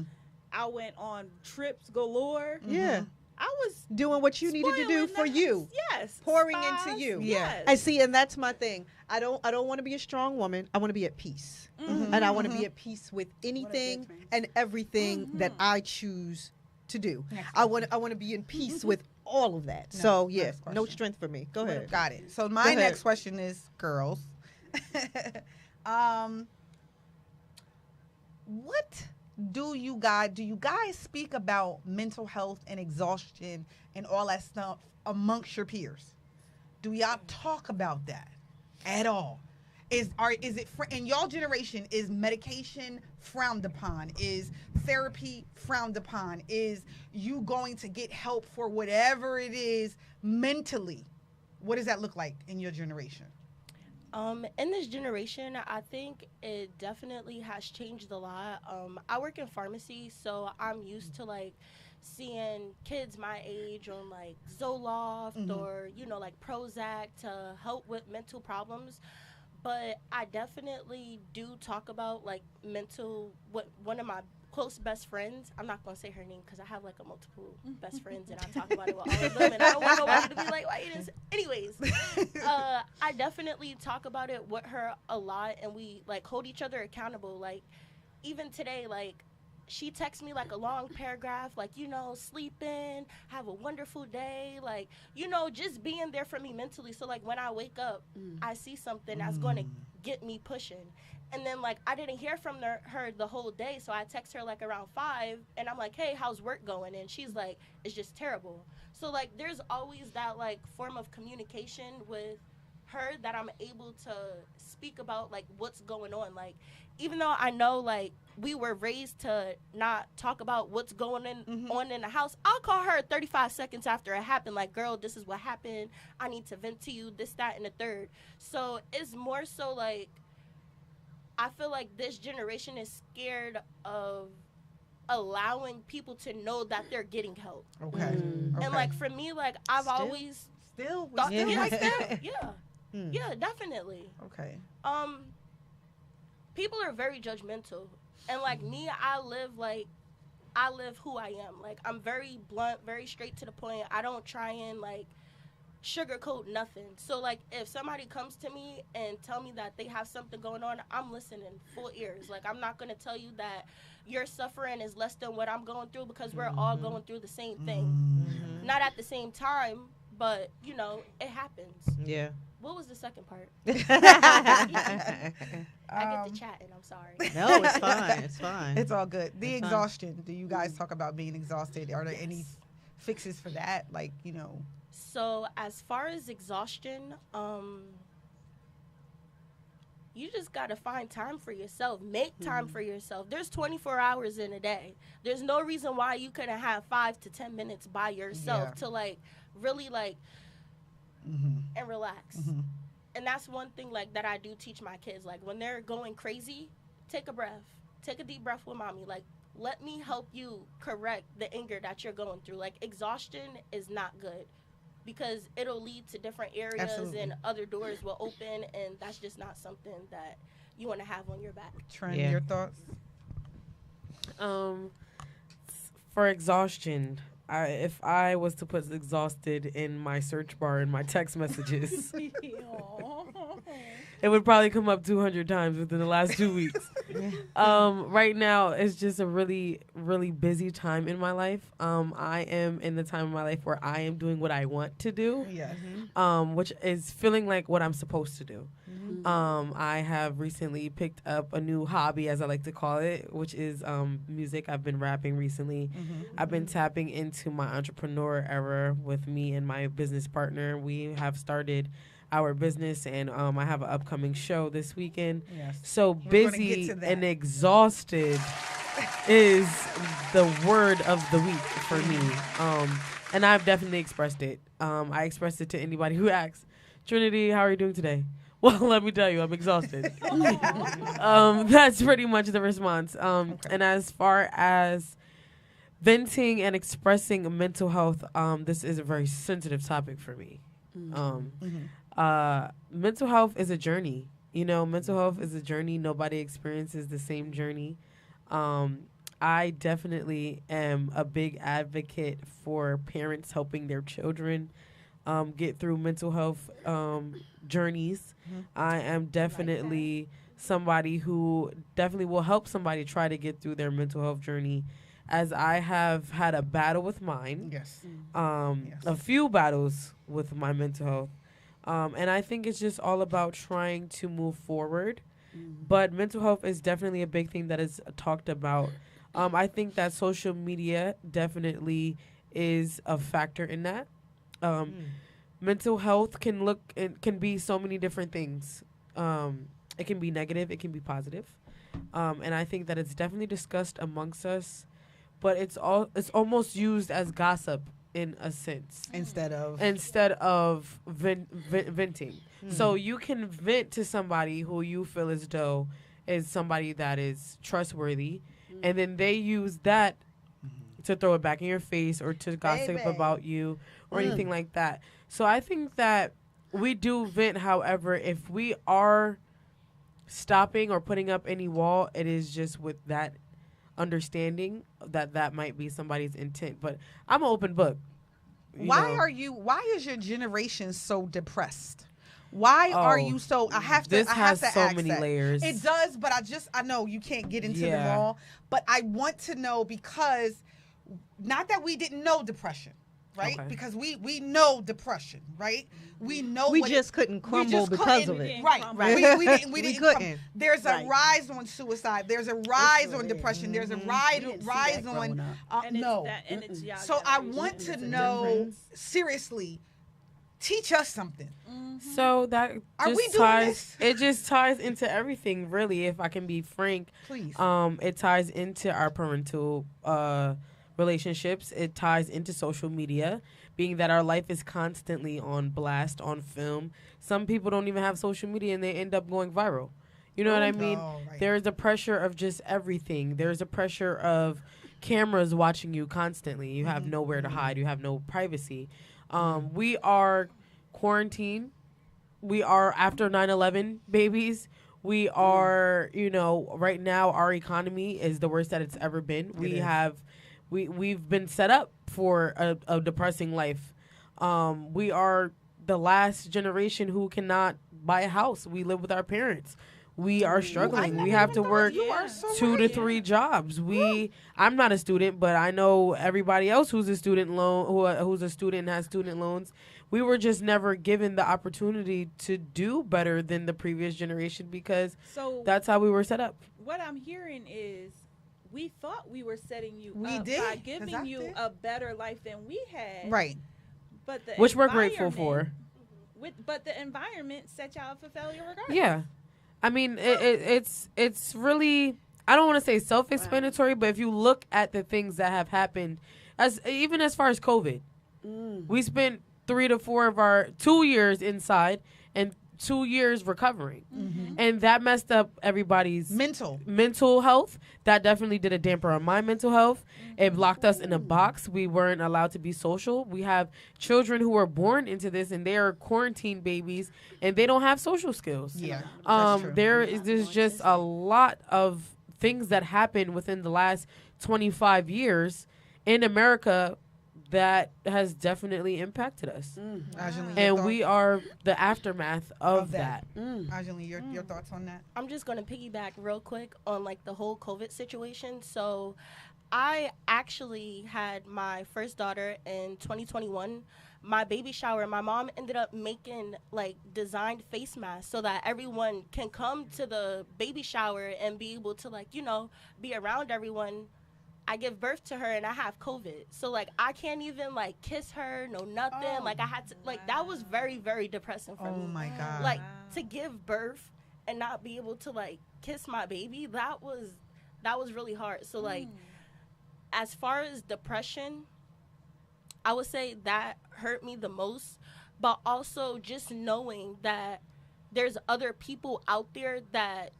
I went on trips galore. Yeah. I was doing what you needed to do for you. Yes. Pouring into you. Yes. I see, and that's my thing. I don't want to be a strong woman. I want to be at peace. And I want to be at peace with anything and everything that I choose to do. I want to be in peace with all of that. So yeah, no strength for me. Go ahead. Got it. So my next question is, girls, what do you guys speak about mental health and exhaustion and all that stuff amongst your peers? Do y'all talk about that at all? Is it in y'all generation? Is medication frowned upon? Is therapy frowned upon? Is you going to get help for whatever it is mentally? What does that look like in your generation? In this generation, I think it definitely has changed a lot. I work in pharmacy, so I'm used to like seeing kids my age on like Zoloft or like Prozac to help with mental problems. But I definitely do talk about like one of my close best friends, I'm not going to say her name because I have like a multiple best friends and I talk about it with all of them and I don't want nobody to be like, why you didn't say? Anyways, I definitely talk about it with her a lot and we like hold each other accountable. Like even today, like she texts me like a long paragraph, like, sleeping, have a wonderful day, like, just being there for me mentally. So like when I wake up, I see something that's going to get me pushing. And then like I didn't hear from her the whole day, so I text her like around 5 and I'm like, hey, how's work going? And she's like, it's just terrible. So like there's always that like form of communication with her that I'm able to speak about like what's going on. Like even though I know like we were raised to not talk about what's going on in the house, I'll call her 35 seconds after it happened, like, girl, this is what happened, I need to vent to you, this, that, and the third. So it's more so like I feel like this generation is scared of allowing people to know that they're getting help. Okay. And like for me, like I've always thought yeah, definitely. Okay. People are very judgmental, and like me, I live who I am. Like I'm very blunt, very straight to the point. I don't try and like sugarcoat nothing. So like if somebody comes to me and tell me that they have something going on, I'm listening full ears. Like I'm not going to tell you that your suffering is less than what I'm going through, because we're all going through the same thing. Not at the same time, but you know, it happens. Yeah. What was the second part? I get to chatting. I'm sorry. No, it's fine. It's fine. It's all good. The It's fine. exhaustion. Do you guys talk about being exhausted? Are there any fixes for that? Like, you know. So as far as exhaustion, you just got to find time for yourself. Make time for yourself. There's 24 hours in a day. There's no reason why you couldn't have 5 to 10 minutes by yourself to like really like and relax. And that's one thing like that I do teach my kids. Like when they're going crazy, take a breath. Take a deep breath with mommy. Like, let me help you correct the anger that you're going through. Like exhaustion is not good, because it'll lead to different areas and other doors will open, and that's just not something that you want to have on your back. Trent, your thoughts? For exhaustion, if I was to put exhausted in my search bar in my text messages, it would probably come up 200 times within the last 2 weeks. Right now, it's just a really, really busy time in my life. I am in the time of my life where I am doing what I want to do, which is feeling like what I'm supposed to do. I have recently picked up a new hobby, as I like to call it, which is music. I've been rapping recently. I've been tapping into my entrepreneur era with me and my business partner. We have started our business, and I have an upcoming show this weekend. So busy and exhausted is the word of the week for me. And I've definitely expressed it. I expressed it to anybody who asks, Trinity, how are you doing today? Well, let me tell you, I'm exhausted. That's pretty much the response. And as far as venting and expressing mental health, this is a very sensitive topic for me. Mental health is a journey. You know, mental health is a journey. Nobody experiences the same journey. I definitely am a big advocate for parents helping their children get through mental health journeys. I am definitely somebody who definitely will help somebody try to get through their mental health journey, as I have had a battle with mine. A few battles with my mental health. And I think it's just all about trying to move forward. But mental health is definitely a big thing that is talked about. I think that social media definitely is a factor in that. Mental health can be so many different things. It can be negative, it can be positive. And I think that it's definitely discussed amongst us, but it's almost used as gossip in a sense. Instead of venting. So you can vent to somebody who you feel as though is somebody that is trustworthy, and then they use that to throw it back in your face or to gossip about you or anything like that. So I think that we do vent. However, if we are stopping or putting up any wall, it is just with that understanding that might be somebody's intent. But I'm an open book. Why is your generation so depressed? Why are you so? This has so ask many that. layers. It does, but I know you can't get into them all. But I want to know, because not that we didn't know depression, right? Okay. Because we know depression, right? We know We just couldn't crumble because of it. Right. We didn't. We couldn't. There's a Right. rise on suicide. There's a rise on depression. There's a rise on no. So I want to know, seriously, teach us something. So that Are just we doing ties. this? It just ties into everything, really. If I can be frank, Please. It ties into our parental relationships. It ties into social media, being that our life is constantly on blast, on film. Some people don't even have social media and they end up going viral. You know what I mean? Right. There's the pressure of just everything. There's a pressure of cameras watching you constantly. You have nowhere to hide. You have no privacy. We are quarantined. We are after 9/11 babies. We are, right now our economy is the worst that it's ever been. We've been set up for a depressing life. We are the last generation who cannot buy a house. We live with our parents. We are struggling. We have to work 2 to 3 jobs. I'm not a student, but I know everybody else who's a student who's a student and has student loans. We were just never given the opportunity to do better than the previous generation because that's how we were set up. What I'm hearing is we thought we were setting you We up did, by 'cause giving I you did. a better life than we had. Right. But Which we're grateful for. But the environment set y'all up for failure regardless. Yeah. I mean, it's really, I don't want to say self-explanatory, but if you look at the things that have happened, even as far as COVID, we spent 3 to 4 of our 2 years inside and 2 years recovering. And that messed up everybody's mental health. That definitely did a damper on my mental health. It locked us in a box. We weren't allowed to be social. We have children who are born into this and they are quarantine babies and they don't have social skills. Yeah, that's true. There's just a lot of things that happened within the last 25 years in America that has definitely impacted us. And we are the aftermath of that. Ajali, your thoughts on that? I'm just going to piggyback real quick on like the whole COVID situation. So I actually had my first daughter in 2021. My baby shower, my mom ended up making like designed face masks so that everyone can come to the baby shower and be able to like, be around everyone. I give birth to her and I have COVID. So like I can't even like kiss her, no nothing. Like I had to that was very, very depressing for me. Oh my God. Like to give birth and not be able to like kiss my baby, that was really hard. So like as far as depression, I would say that hurt me the most, but also just knowing that there's other people out there that,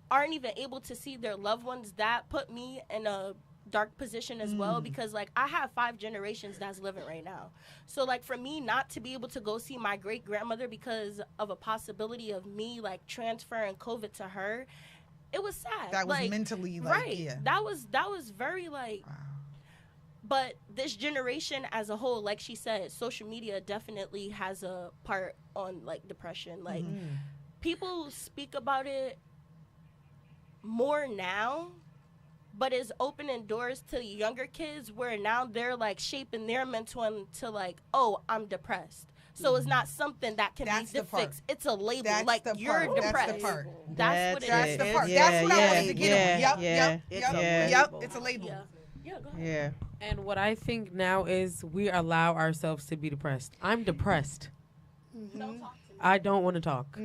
aren't even able to see their loved ones, that put me in a dark position as well, because like I have 5 generations that's living right now. So like for me not to be able to go see my great grandmother because of a possibility of me like transferring COVID to her, it was sad. That was like, mentally like, right. yeah. That was very like, wow. But this generation as a whole, like she said, social media definitely has a part on like depression. Like people speak about it more now, but it's opening doors to younger kids where now they're like shaping their mental into like, oh, I'm depressed. So it's not something that can be fixed. It's a label. That's like the you're part. depressed. That's the part. That's what it That's is. the part. Yeah, That's what I wanted to get on. Yep. It's a label. Yeah, go ahead. Yeah. And what I think now is we allow ourselves to be depressed. I'm depressed. I don't want to talk.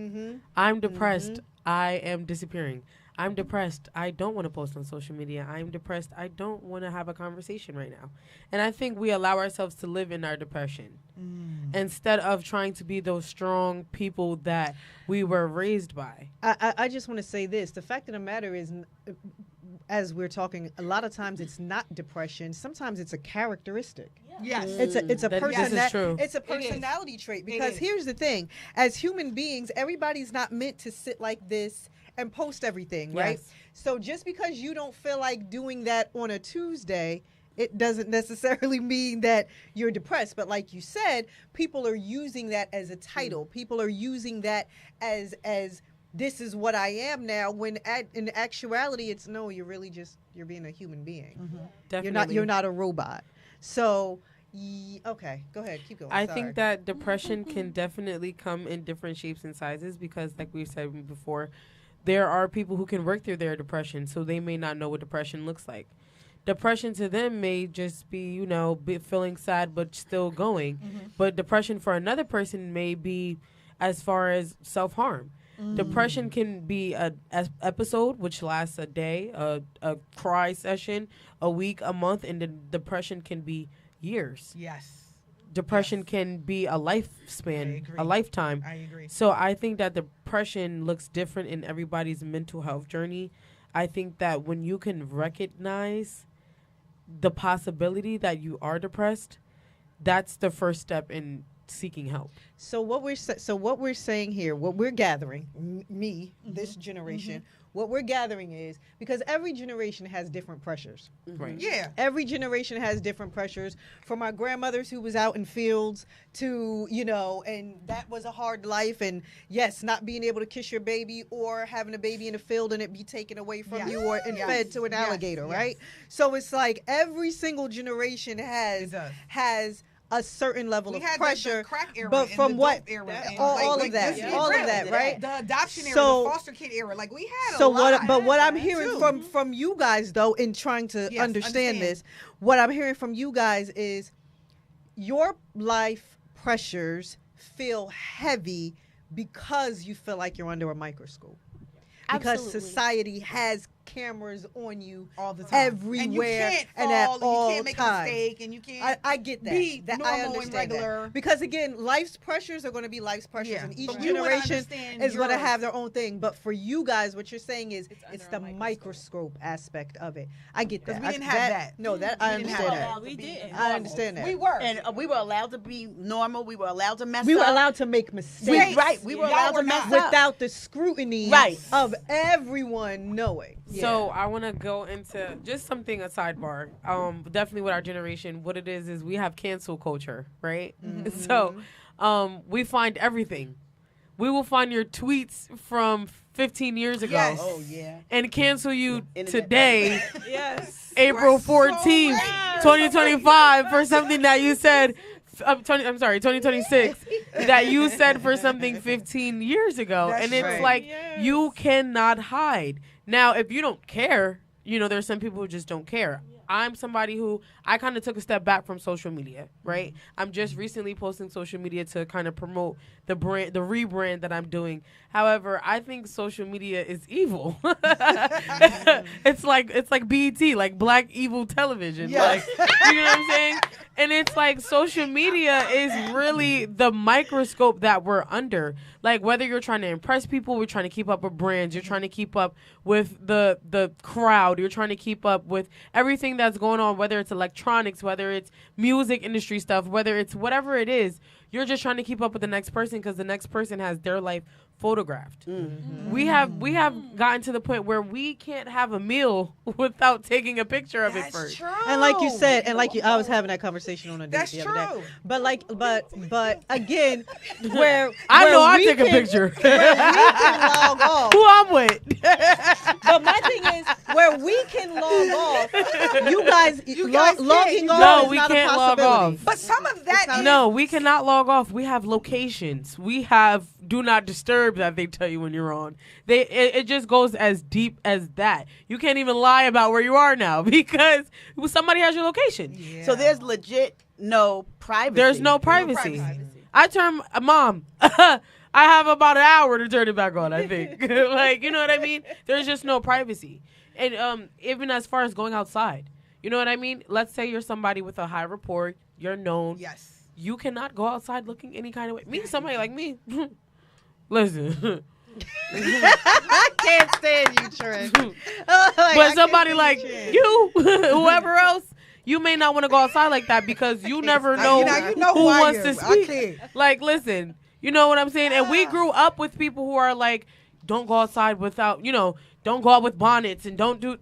I'm depressed. I am disappearing. I'm depressed. I don't want to post on social media. I'm depressed. I don't want to have a conversation right now. And I think we allow ourselves to live in our depression instead of trying to be those strong people that we were raised by. I just want to say this. The fact of the matter is, as we're talking, a lot of times it's not depression. Sometimes it's a characteristic. Yes. It's a true. It's a personality trait, because here's the thing. As human beings, everybody's not meant to sit like this and post everything, right? Yes. So just because you don't feel like doing that on a Tuesday, it doesn't necessarily mean that you're depressed. But like you said, people are using that as a title. People are using that as this is what I am now, when in actuality it's no, you're really just, you're being a human being. Definitely. You're not a robot. So okay, go ahead, keep going. I think that depression can definitely come in different shapes and sizes, because like we said before, there are people who can work through their depression, so they may not know what depression looks like. Depression to them may just be, feeling sad but still going. But depression for another person may be as far as self-harm. Depression can be an episode which lasts a day, a cry session, a week, a month, and the depression can be years. Yes. Depression can be a lifespan, a lifetime. I agree. So I think that depression looks different in everybody's mental health journey. I think that when you can recognize the possibility that you are depressed, that's the first step in seeking help. So what we're saying here, what we're gathering, this generation, what we're gathering is because every generation has different pressures. Right. Yeah. Every generation has different pressures. From our grandmothers who was out in fields to, and that was a hard life. And yes, not being able to kiss your baby or having a baby in the field and it be taken away from you or fed to an alligator, right? So it's like every single generation has a certain level of pressure, the crack era, but from what all of that, right? The adoption era, the foster kid era, like we had. What I'm hearing from you guys though, in trying to understand this, what I'm hearing from you guys is your life pressures feel heavy because you feel like you're under a microscope. Because society has cameras on you all the time, everywhere, and at all times. You can't make a mistake, and you can't. I get that. Be normal I understand and regular. That. Because again, life's pressures are going to be life's pressures, and each generation is going to have their own thing. But for you guys, what you're saying is it's the microscope aspect of it. I get that. We didn't have that. No, that I understand that. We did. I understand that. We were, and we were allowed to be normal. We were allowed to mess up. We were allowed to make mistakes. We were allowed to mess up without the scrutiny of everyone knowing. So I want to go into just something, a sidebar. Definitely with our generation, what it is we have cancel culture, right? So we find everything. We will find your tweets from 15 years ago. Yes. Oh, yeah. And cancel you today, yes. April 14th, 2025, for something that you said. 2026, that you said for something 15 years ago. That's and it's right. like, you cannot hide. Now, if you don't care, there's some people who just don't care. I'm somebody who, I kind of took a step back from social media, right? I'm just recently posting social media to kind of promote the brand, the rebrand that I'm doing. However, I think social media is evil. It's like BET, like black evil television. Yes. Like, you know what I'm saying? And it's like social media is really the microscope that we're under. Like whether you're trying to impress people, we're trying to keep up with brands, you're trying to keep up with the crowd, you're trying to keep up with everything that's going on, whether it's electronics, whether it's music industry stuff, whether it's whatever it is, you're just trying to keep up with the next person because the next person has their life photographed. We have gotten to the point where we can't have a meal without taking a picture of it first. True. And like you said, I was having that conversation on a date the other day. But again, where I we take a can- picture. where we can log off. Who I'm with. But my thing is, where we can log off, you guys logging can't. off No, is we not can't a log possibility. off. But some of that is No, we cannot log off. We have locations. We have do not disturb that they tell you when you're on. It just goes as deep as that. You can't even lie about where you are now because somebody has your location. So there's legit no privacy. There's no privacy. I turn Mom. I have about an hour to turn it back on, I think. Like, you know what I mean? There's just no privacy. And even as far as going outside, you know what I mean? Let's say you're somebody with a high rapport, you're known. Yes. You cannot go outside looking any kind of way. Somebody like me. Listen. I can't stand you, Trent. But somebody like you, whoever else, you may not want to go outside like that because you never know, you know who I wants am. to I speak. can't. Like, listen, you know what I'm saying? And we grew up with people who are like, don't go outside without, don't go out with bonnets and don't do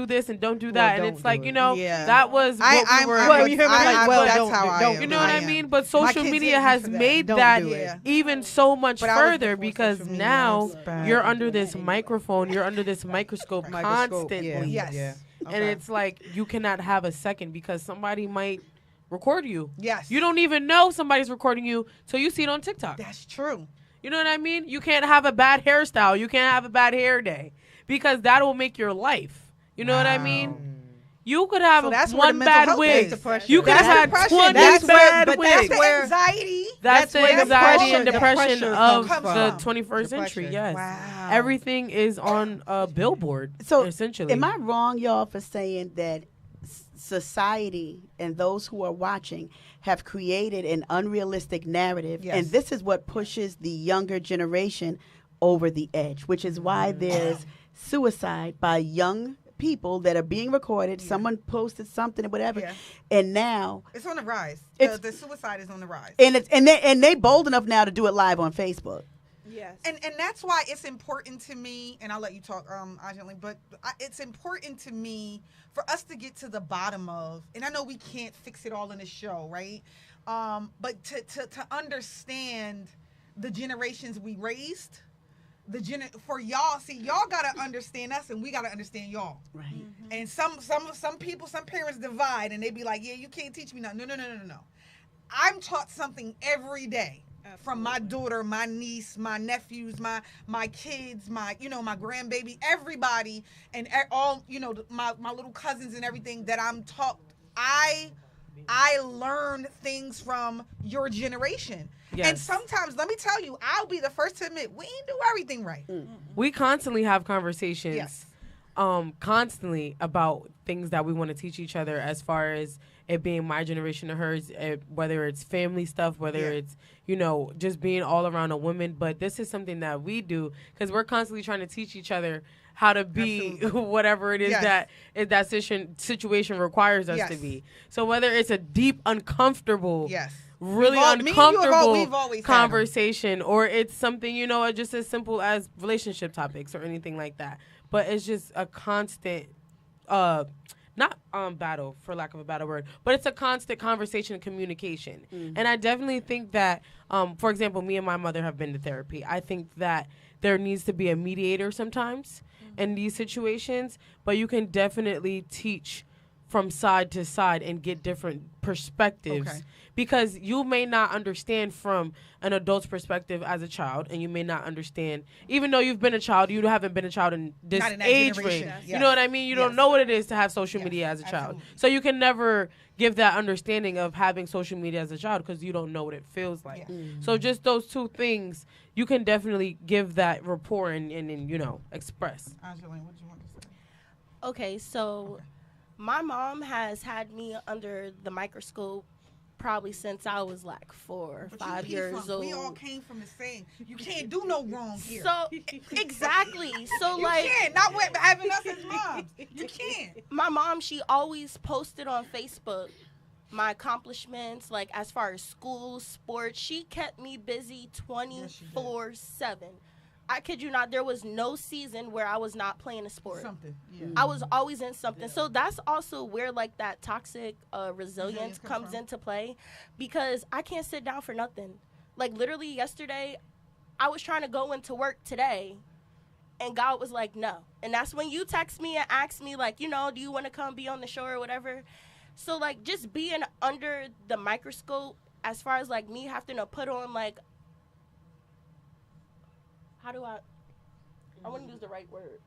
this and don't do that. And it's like, that was what we were. You know what I mean? But social media has made that even so much further because now you're under this microphone, you're under this microscope constantly. Yes. And it's like you cannot have a second because somebody might record you. Yes. You don't even know somebody's recording you till you see it on TikTok. That's true. You know what I mean? You can't have a bad hairstyle. You can't have a bad hair day because that will make your life. You know what I mean? You could have one bad wig. You could have had 20 bad wigs. That's anxiety. That's the anxiety and depression pressure of comes the from. 21st century. Yes. Wow. Everything is on a billboard, So essentially. am I wrong, y'all, for saying that society and those who are watching have created an unrealistic narrative, and this is what pushes the younger generation over the edge, which is why there's suicide by young people that are being recorded. Someone posted something or whatever, and now it's on the rise. The suicide is on the rise, and they bold enough now to do it live on Facebook. Yes, and that's why it's important to me. And I'll let you talk, Anjali, but it's important to me for us to get to the bottom of. And I know we can't fix it all in the show, right? But to understand the generations we raised. For y'all, see, y'all gotta understand us, and we gotta understand y'all. Right. Mm-hmm. And some people, some parents divide, and they be like, "Yeah, you can't teach me nothing." No. I'm taught something every day from my daughter, my niece, my nephews, my kids, my grandbaby, everybody, and all my little cousins and everything that I'm taught. I learned things from your generation. Yes. And sometimes, let me tell you, I'll be the first to admit, we ain't do everything right. We constantly have conversations, constantly about things that we want to teach each other as far as it being my generation or hers, whether it's family stuff, whether it's, just being all around a woman. But this is something that we do because we're constantly trying to teach each other how to be whatever it is that situation requires us to be. So whether it's a deep, uncomfortable, really uncomfortable conversation, or it's something, just as simple as relationship topics or anything like that. But it's just a constant, not battle, for lack of a better word, but it's a constant conversation and communication. Mm-hmm. And I definitely think that, for example, me and my mother have been to therapy. I think that there needs to be a mediator sometimes in these situations, but you can definitely teach from side to side and get different perspectives because you may not understand from an adult's perspective as a child, and you may not understand, even though you've been a child, you haven't been a child in this age range. You know what I mean? You don't know what it is to have social media as a child. So you can never give that understanding of having social media as a child because you don't know what it feels like. So just those two things, you can definitely give that rapport and express. Angeline, what do you want to say? Okay, so my mom has had me under the microscope probably since I was like 4 or 5 years old. We all came from the same. You can't do no wrong here. So exactly. So you like, can't. Not with having us as moms. You can't. My mom, she always posted on Facebook my accomplishments, like as far as school, sports. She kept me busy 24/7. I kid you not, there was no season where I was not playing a sport. Something. Yeah. I was always in something. So that's also where like that toxic resilience comes into play, because I can't sit down for nothing. Like literally yesterday, I was trying to go into work today, and God was like, no. And that's when you text me and ask me like, do you want to come be on the show or whatever? So like just being under the microscope as far as like me having to put on like, how do I want to use the right word.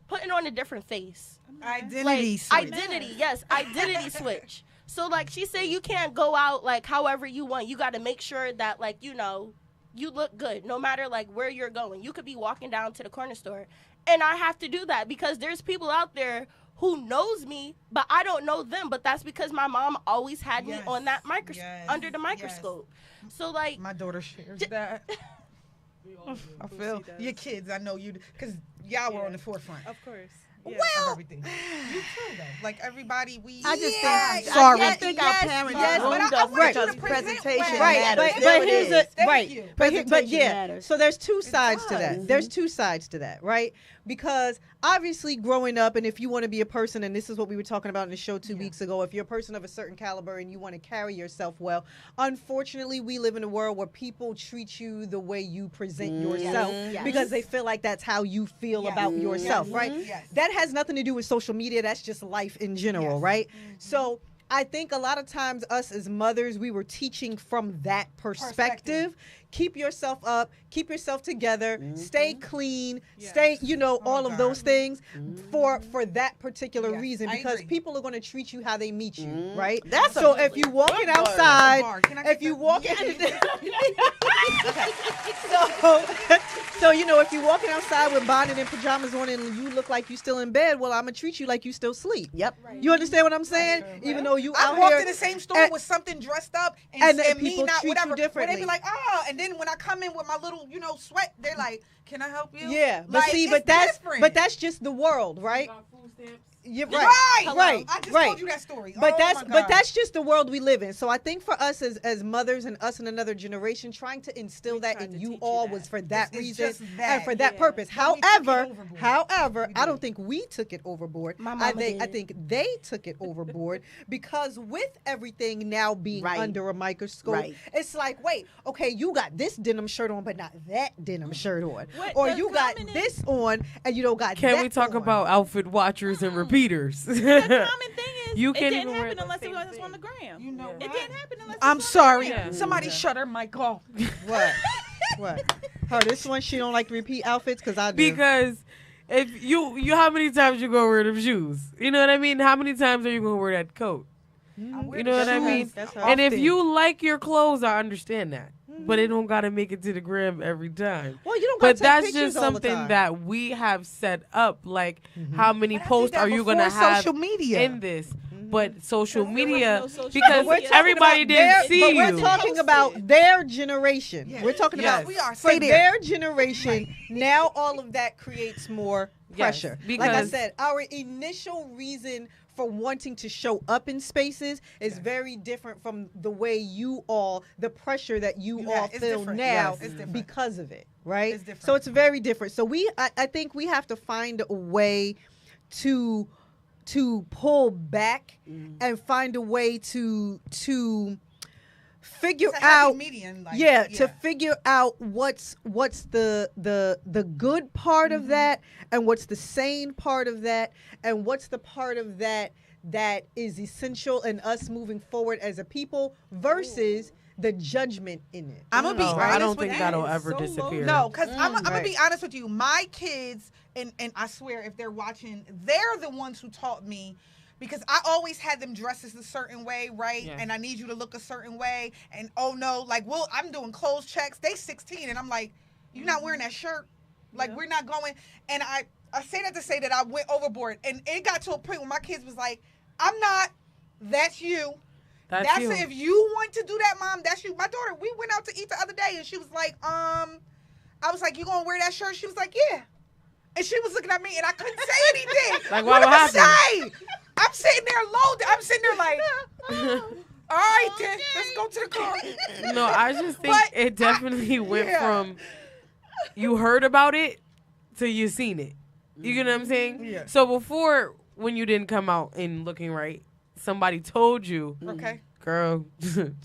Putting on a different face. Identity switch. Identity, yes. Identity switch. So, like, she said you can't go out, like, however you want. You got to make sure that, like, you look good no matter, like, where you're going. You could be walking down to the corner store. And I have to do that because there's people out there who knows me, but I don't know them. But that's because my mom always had me on that under the microscope. So, like. My daughter shares that. I feel your kids. I know you because y'all were on the forefront. Of course. Yes, of everything. You too, though. Like everybody, I just think. Sorry. I think our parents groomed us with us presentation matters. But so there's two sides to that. There's two sides to that, right? Because obviously growing up, and if you want to be a person, and this is what we were talking about in the show 2 weeks ago, if you're a person of a certain caliber and you want to carry yourself well, unfortunately we live in a world where people treat you the way you present yourself because they feel like that's how you feel about yourself, right? That has nothing to do with social media. That's just life in general, right? So I think a lot of times us as mothers, we were teaching from that perspective. Keep yourself up, keep yourself together, stay clean, stay, all of those things for that particular reason, because people are going to treat you how they meet you, right? So if you walking outside, if you walking So if you're walking outside with bonnet and pajamas on and you look like you still in bed, well, I'm going to treat you like you still sleep. Yep. Right. You understand what I'm saying? Right. Even though you out here. I walked in the same store with something dressed up and me not treat whatever. You differently. They be like, oh, and then when I come in with my little, sweat, they're like, can I help you? Yeah, but like, that's just the world, right? You're Right. right. I just right. told you that story. But Oh, my but God. that's just the world we live in. So I think for us as mothers and us in another generation, trying to instill that in you all was for that It's reason just that, and for that yeah. purpose. But we took it However, overboard. I don't think we took it overboard. My I mama think I did. think they took it overboard because with everything now being under a microscope, Right. it's like, wait, okay, you got this denim shirt on, but not that denim shirt on, What or the you got common this on and you don't got. Can that we talk on. about outfit watchers and repeaters? The common thing is, You it can't didn't even wear happen the unless it same was thing. on the gram. You know It didn't happen unless I'm it's sorry. Yeah. Somebody shut her mic off. What? What? Her this one she don't like repeat outfits because I do. Because if you how many times you gonna wear them shoes? You know what I mean? How many times are you gonna wear that coat? You know what I mean? And if you like your clothes, I understand that. But it don't gotta make it to the gram every time. Well, you don't gotta But take that's pictures just all the something time. that we have set up. Like, how many But I did posts that are you before gonna have social media. in this? But social media, no social because media. everybody about didn't their- see but you. we're talking about their generation. Yeah. We're talking Yes. about We are. for Stay there. their generation. Now all of that creates more Yes, pressure. Like I because- said, our initial reason for wanting to show up in spaces is very different from the way the pressure that you Yeah, all it's feel different. now Yes, it's different. because of it, right? It's different. So it's very different. So I think we have to find a way to pull back and find a way to figure It's a happy out median, like, to figure out what's the good part of that and what's the sane part of that and what's the part of that that is essential in us moving forward as a people versus the judgment in it. I'm gonna be honest I don't with think you. that'll ever disappear. No, because I'm gonna right. be honest with you. My kids, and I swear, if they're watching, they're the ones who taught me. Because I always had them dressed a certain way, right? Yes. And I need you to look a certain way. And oh no, like, well, I'm doing clothes checks. They 16, and I'm like, you're not wearing that shirt. Like, we're not going. And I say that to say that I went overboard. And it got to a point where my kids was like, I'm not. That's you. That's you. If you want to do that, Mom, that's you. My daughter, we went out to eat the other day, and she was like, I was like, you gonna wear that shirt? She was like, yeah. And she was looking at me, and I couldn't say anything. Like, what what am I happened? say? I'm sitting there loaded. I'm sitting there like, all right, then, let's go to the car. No, I just think But it definitely went yeah. from you heard about it to you seen it. You get what I'm saying? Yeah. So before, when you didn't come out and looking right, somebody told you, Okay. girl,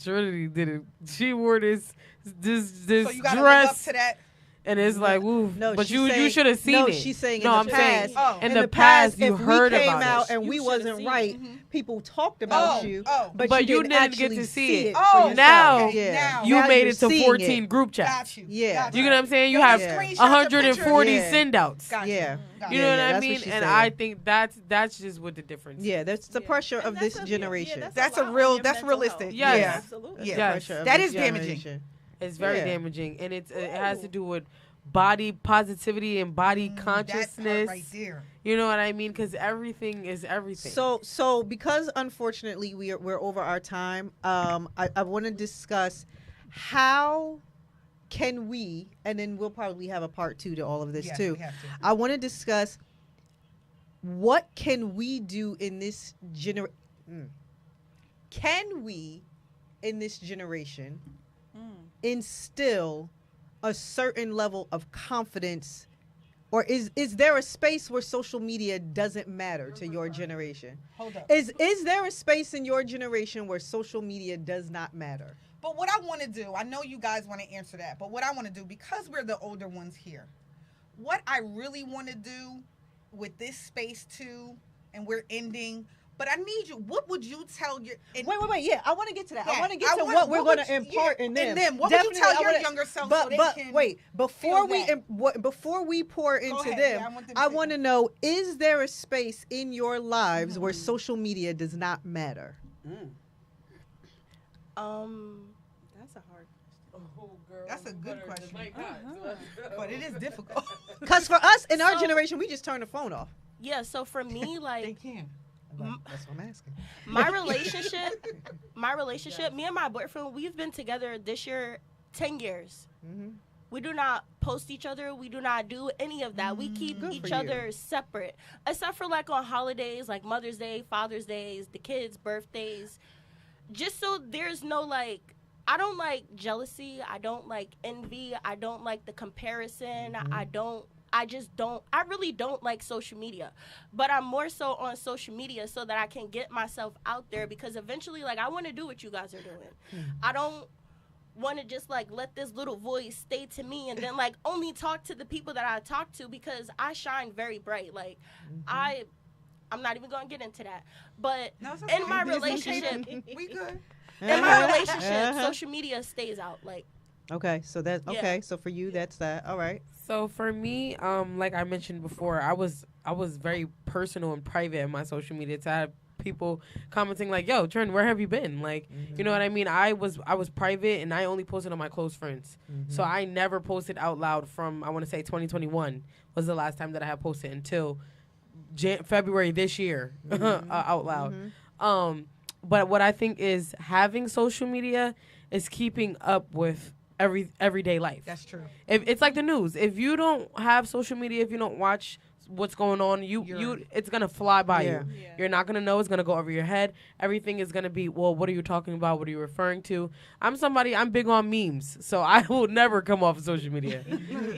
Trinity did it. She wore this So you gotta dress. live up to that. And it's like, ooh, No, but she's you saying- should have seen no, it. she's saying no, in I'm the saying past, in the past you if heard we came about out it. and we You wasn't should've seen right, it. people talked about Oh, you, oh. but you didn't get actually to see it. for Oh, yourself. now yeah. you Now made you're it to seeing 14 it. group chats. Got you. Yeah. Got You get what I'm saying? You Then have you screenshot the 140 picture. send outs. Got you. Yeah. Got You Yeah, know what yeah, I that's mean? what she's And saying. I think that's just what the difference. Yeah, that's the pressure of And this that's a- generation. yeah, That's a a lot real. on your That's mental realistic. health. Yes. Yeah. Absolutely. Yeah. Yes. Pressure of That this is damaging. generation. It's very Yeah. damaging, and it has to do with body positivity and body That consciousness. part right there. You know what I mean? Because everything is everything. So because unfortunately we're over our time, I want to discuss how can we, and then we'll probably have a part 2 to all of this Yes, too. we have to. I want to discuss what can we do in this Can we, in this generation, instill a certain level of confidence, or is there a space where social media doesn't matter to your generation? Hold up. Is there a space in your generation where social media does not matter? But what I want to do, I know you guys want to answer that, but what I want to do, because we're the older ones here, what I really want to do with this space too, and we're ending, but I need you, what would you tell your... Wait, yeah, I want to get to that. Yeah, I want to get to want- what we're what going to would you- impart yeah, in them. in them. What would you Definitely, tell your I wanna- younger self but, so they but can wait, before feel that? before we pour into ahead, them, yeah, I want them I to- want to know, is there a space in your lives where social media does not matter? That's a hard. That's a good question. But it is difficult. Because for us, in our So- generation, we just turn the phone off. Yeah, so for me, like They can. That's what I'm asking. my relationship, me and my boyfriend, we've been together this year 10 years. We do not post each other. We do not do any of that. We keep each other separate, except for like on holidays, like Mother's Day, Father's Days, the kids' birthdays. Just so there's no like, I don't like jealousy. I don't like envy. I don't like the comparison. I really don't like social media, but I'm more so on social media so that I can get myself out there, because eventually, like, I want to do what you guys are doing. I don't want to just like let this little voice stay to me and then like only talk to the people that I talk to, because I shine very bright. Like I'm not even going to get into that, but in my relationship, we good. In my relationship, social media stays out. Like, okay, so that's okay. So for you, that's that. All right. So for me, like I mentioned before, I was very personal and private in my social media. To have people commenting like, "Yo, Trent, where have you been?" Like, you know what I mean? I was private, and I only posted on my close friends. So I never posted out loud from, I want to say 2021 was the last time that I had posted until February this year out loud. But what I think is having social media is keeping up with everyday life. That's true. If it's like the news. If you don't have social media, if you don't watch what's going on, it's gonna fly by you. You're not gonna know. It's gonna go over your head. Everything is gonna be, well, what are you talking about? What are you referring to? I'm big on memes, so I will never come off of social media.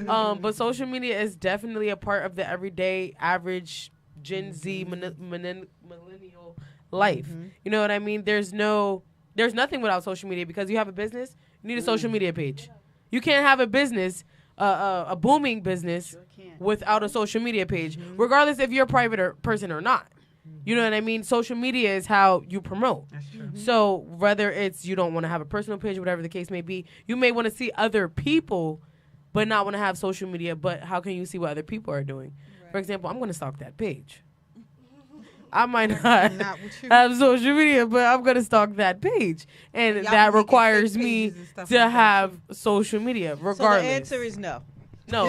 But social media is definitely a part of the everyday, average Gen Z millennial life. You know what I mean? There's nothing without social media, because you have a business, you need a social media page. You can't have a business, a booming business, without a social media page, regardless if you're a private person or not. You know what I mean? Social media is how you promote. That's true. So whether it's you don't want to have a personal page, whatever the case may be, you may want to see other people, but not want to have social media. But how can you see what other people are doing? Right. For example, I'm going to stalk that page. I might not have social media, but I'm going to stalk that page. And that requires me to have social media, regardless. So the answer is no. No.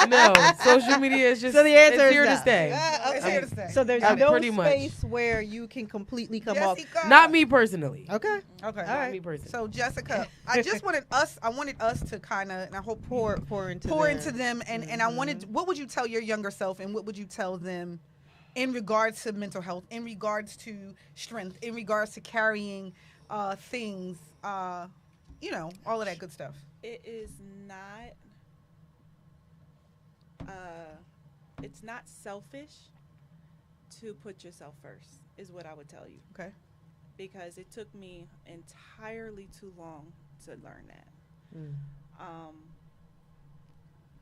No. Social media is just, so the answer is here no. to stay. It's here to stay. So there's no space where you can completely come off. Not me personally. Okay. Okay. All right. Me personally. So Jessica, I wanted us to kind of, and I hope pour into them, and I wanted, what would you tell your younger self, and what would you tell them in regards to mental health, in regards to strength, in regards to carrying things, all of that good stuff? It is not, it's not selfish to put yourself first, is what I would tell you. Okay. Because it took me entirely too long to learn that.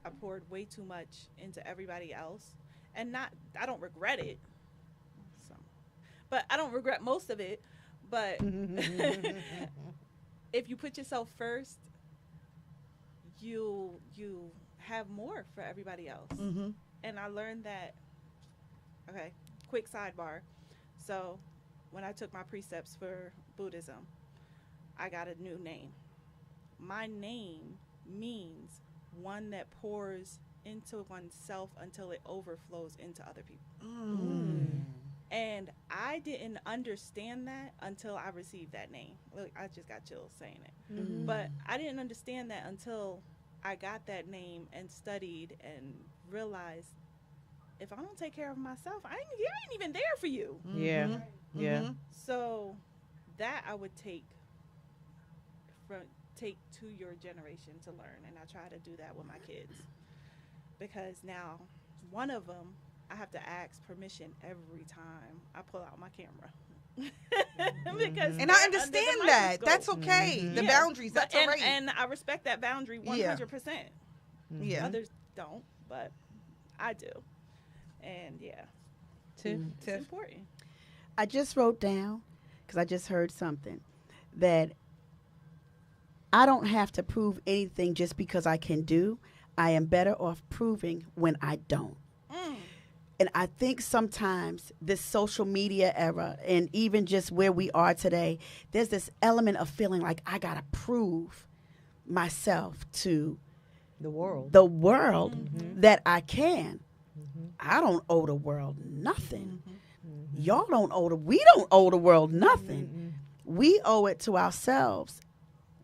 I poured way too much into everybody else. And I don't regret it. But I don't regret most of it. But if you put yourself first, you have more for everybody else. And I learned that. Okay, quick sidebar. So when I took my precepts for Buddhism, I got a new name. My name means one that pours into oneself until it overflows into other people. And I didn't understand that until I received that name. Look, I just got chills saying it. But I didn't understand that until I got that name and studied and realized, if I don't take care of myself, I ain't even there for you. Yeah. So that I would take to your generation to learn, and I try to do that with my kids. Because now, one of them, I have to ask permission every time I pull out my camera. Because and I understand that. That's okay. The boundaries, that's all right. And I respect that boundary 100%. Yeah. Others don't, but I do. And it's important. I just wrote down, because I just heard something, that I don't have to prove anything just because I can do. I am better off proving when I don't. And I think sometimes this social media era, and even just where we are today, there's this element of feeling like I got to prove myself to the world that I can. I don't owe the world nothing. Y'all don't owe we don't owe the world nothing. We owe it to ourselves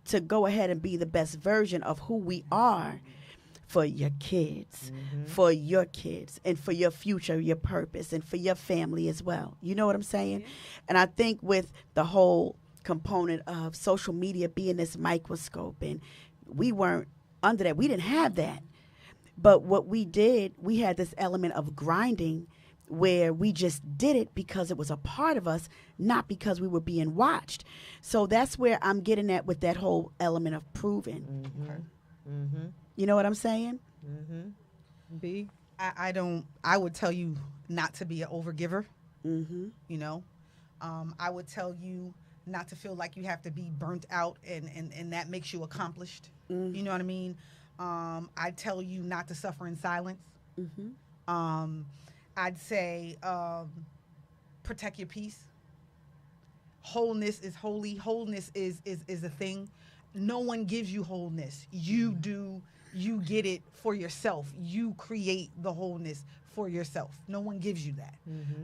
to go ahead and be the best version of who we are for your kids, for your kids, and for your future, your purpose, and for your family as well. You know what I'm saying? And I think with the whole component of social media being this microscope, and we weren't under that. We didn't have that. But what we did, we had this element of grinding where we just did it because it was a part of us, not because we were being watched. So that's where I'm getting at with that whole element of proving. You know what I'm saying? B? I would tell you not to be an overgiver. You know? I would tell you not to feel like you have to be burnt out and that makes you accomplished. You know what I mean? I tell you not to suffer in silence. I'd say protect your peace. Wholeness is holy. Wholeness is a thing. No one gives you wholeness. You do. You get it for yourself. You create the wholeness for yourself. No one gives you that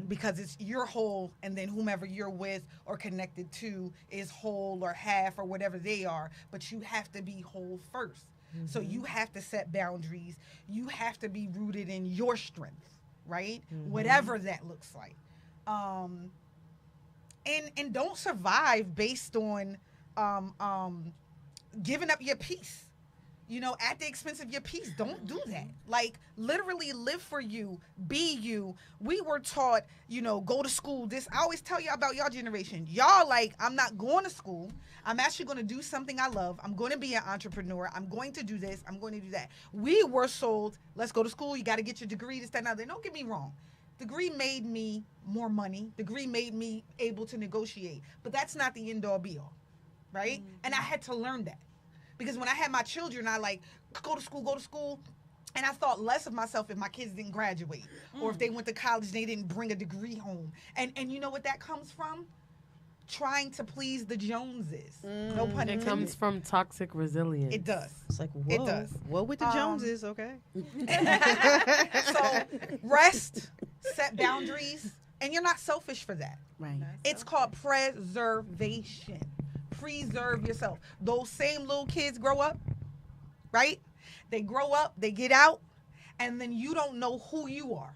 because it's your whole, and then whomever you're with or connected to is whole or half or whatever they are, but you have to be whole first. So you have to set boundaries. You have to be rooted in your strength, right? Whatever that looks like. And don't survive based on giving up your peace. You know, at the expense of your peace. Don't do that. Like, literally live for you, be you. We were taught, you know, go to school. I always tell you about y'all generation. Y'all like, I'm not going to school. I'm actually going to do something I love. I'm going to be an entrepreneur. I'm going to do this. I'm going to do that. We were sold, let's go to school. You got to get your degree, this, that, and other. Don't get me wrong. Degree made me more money. Degree made me able to negotiate. But that's not the end all be all, right? And I had to learn that. Because when I had my children, I like, go to school. And I thought less of myself if my kids didn't graduate. Or if they went to college and they didn't bring a degree home. And you know what that comes from? Trying to please the Joneses. No pun intended. It comes from toxic resilience. It does. It's like, whoa. It does. What with the Joneses, okay. So rest, set boundaries, and you're not selfish for that. Right. It's called preservation. Preserve yourself. Those same little kids grow up, right? They grow up, they get out, and then you don't know who you are.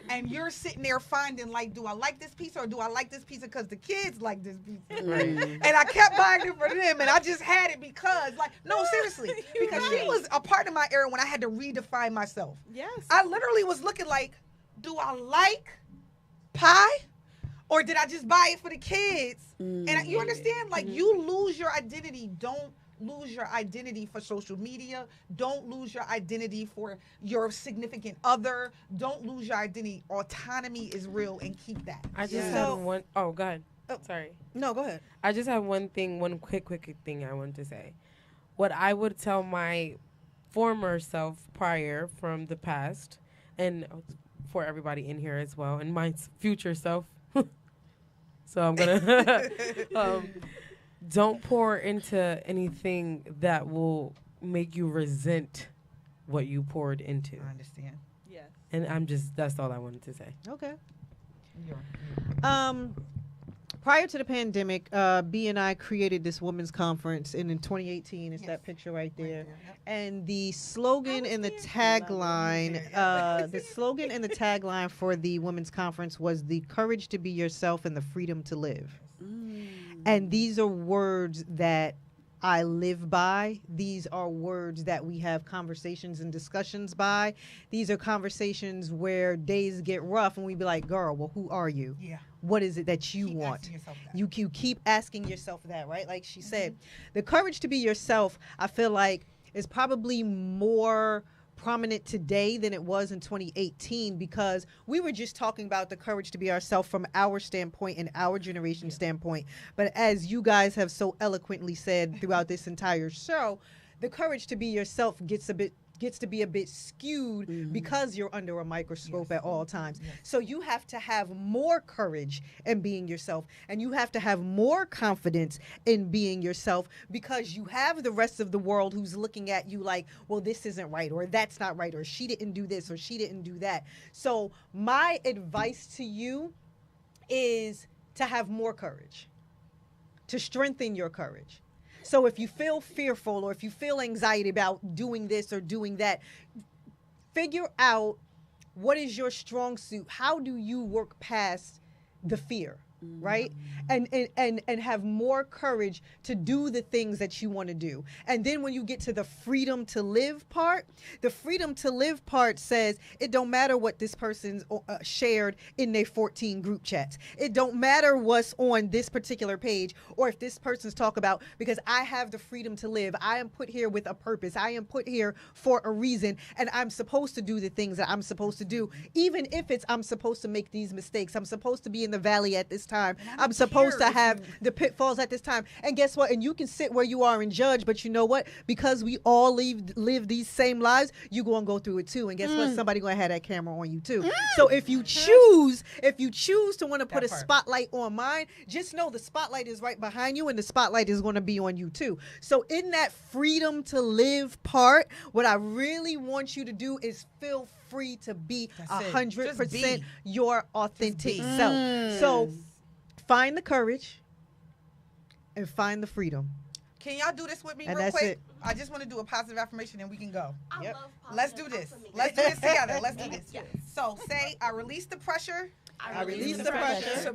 And you're sitting there finding, like, do I like this pizza or do I like this pizza because the kids like this pizza? And I kept buying it for them, and I just had it because, like, no, seriously. Because she was a part of my era when I had to redefine myself. Yes. I literally was looking like, do I like pie? Or did I just buy it for the kids? And you understand? Like, you lose your identity. Don't lose your identity for social media. Don't lose your identity for your significant other. Don't lose your identity. Autonomy is real, and keep that. I just had one. Oh, go ahead. Oh, sorry. No, go ahead. I just have one quick thing I want to say. What I would tell my former self prior from the past, and for everybody in here as well, and my future self. So I'm gonna don't pour into anything that will make you resent what you poured into. I understand. Yes. And that's all I wanted to say. Okay. Prior to the pandemic, B and I created this women's conference, and in 2018, it's that picture right there. And the slogan and the tagline, for the women's conference was the courage to be yourself and the freedom to live. And these are words that I live by. These are words that we have conversations and discussions by. These are conversations where days get rough and we be like, girl, well, who are you? Yeah. What is it that you want? You keep asking yourself that, right? Like she said, the courage to be yourself, I feel like, is probably more prominent today than it was in 2018, because we were just talking about the courage to be ourselves from our standpoint and our generation standpoint. But as you guys have so eloquently said throughout this entire show, the courage to be yourself gets to be a bit skewed because you're under a microscope at all times. So you have to have more courage in being yourself, and you have to have more confidence in being yourself, because you have the rest of the world who's looking at you like, well, this isn't right, or that's not right, or she didn't do this, or she didn't do that. So my advice to you is to have more courage, to strengthen your courage. So if you feel fearful or if you feel anxiety about doing this or doing that, figure out what is your strong suit. How do you work past the fear? Right? And have more courage to do the things that you want to do. And then when you get to the freedom to live part, the freedom to live part says it don't matter what this person's shared in their 14 group chats. It don't matter what's on this particular page or if this person's talk about, because I have the freedom to live. I am put here with a purpose. I am put here for a reason, and I'm supposed to do the things that I'm supposed to do, even if it's I'm supposed to make these mistakes. I'm supposed to be in the valley at this time. I'm supposed to have the pitfalls at this time. And guess what? And you can sit where you are and judge, but you know what? Because we all live these same lives, you're going to go through it too. And guess what? Somebody going to have that camera on you too. So if you choose to want to put a spotlight on mine, just know the spotlight is right behind you and the spotlight is going to be on you too. So in that freedom to live part, what I really want you to do is feel free to be 100% your authentic self. So find the courage and find the freedom. Can y'all do this with me And real that's quick? it. I just want to do a positive affirmation and we can go. I love Let's do this. Let's do this together. Let's do this. Yes. So say, I release the pressure. I release the pressure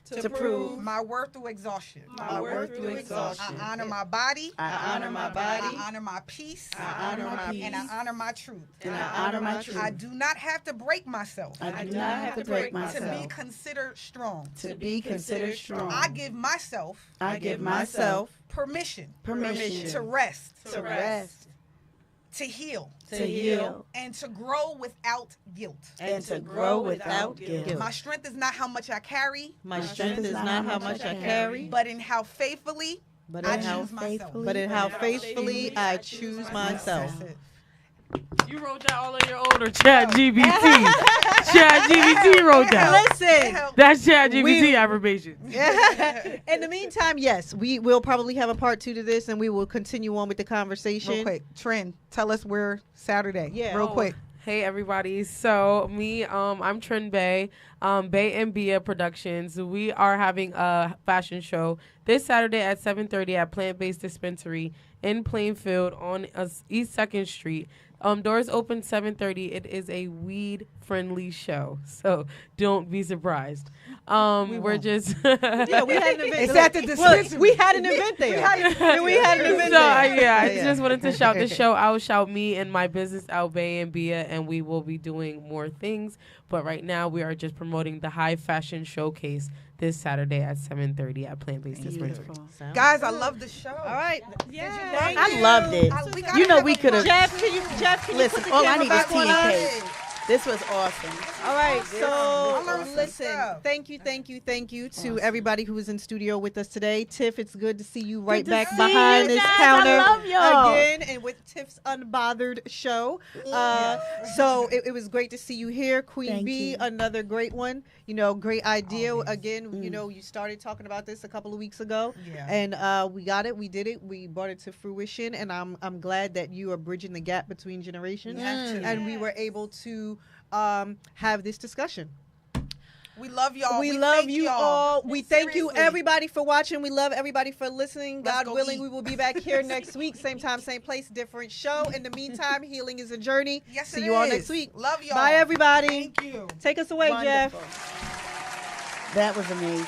to prove my worth through exhaustion. My worth through exhaustion. I honor my body. I honor my body. I honor my peace. I honor my peace. And I honor my truth. And I honor my truth. I do not have to break myself. I do not have to break myself. To be considered strong. To be considered strong. I give myself permission to rest. To heal. And to grow without guilt. My strength is not how much I carry. My strength is not how much I carry, but in how faithfully I choose myself. But in how faithfully I choose myself. You wrote that all on your own or ChatGPT? ChatGPT wrote that. Listen, that's ChatGPT affirmation. In the meantime, yes, we will probably have a part 2 to this, and we will continue on with the conversation. Real quick, Trend, tell us where Saturday. Yeah. Real quick. Hey everybody, so me, I'm Trend Bay, Bay and Bia Productions. We are having a fashion show this Saturday at 7:30 at Plant Based Dispensary in Plainfield on East 2nd Street. Doors open 7:30. It is a weed-friendly show, so don't be surprised. We're just we had an event. It's at the dispensary. We had an event there. We had an event there. I just wanted to shout the show out, shout me and my business out, Bay and Bia, and we will be doing more things. But right now, we are just promoting the High Fashion Showcase this Saturday at 7:30 at Plant Based Dispensary. Guys, I love the show. All right. I loved it. You know we could have. Jeff, can you listen, put the all I camera need is back tea on and us? cake. This was awesome. All right, so learned some listen, stuff. thank you to everybody who was in studio with us today. Tiff, it's good to see you right to back see behind you this guys. counter I love y'all. again, and with Tiff's Unbothered show. So it was great to see you here, Queen Thank B. you. Another great one. You know, great idea. Again, you know, you started talking about this a couple of weeks ago, and we got it. We did it. We brought it to fruition, and I'm glad that you are bridging the gap between generations, and we were able to have this discussion. We love y'all. We love thank you y'all. all. We thank you, Seriously. everybody, for watching. We love everybody for listening. Let's God go willing, eat. we will be back here next week. Same time, same place, different show. In the meantime, healing is a journey. Yes, See it you all is. next week. Love y'all. Bye, everybody. Thank you. Take us away, Wonderful. Jeff. That was amazing.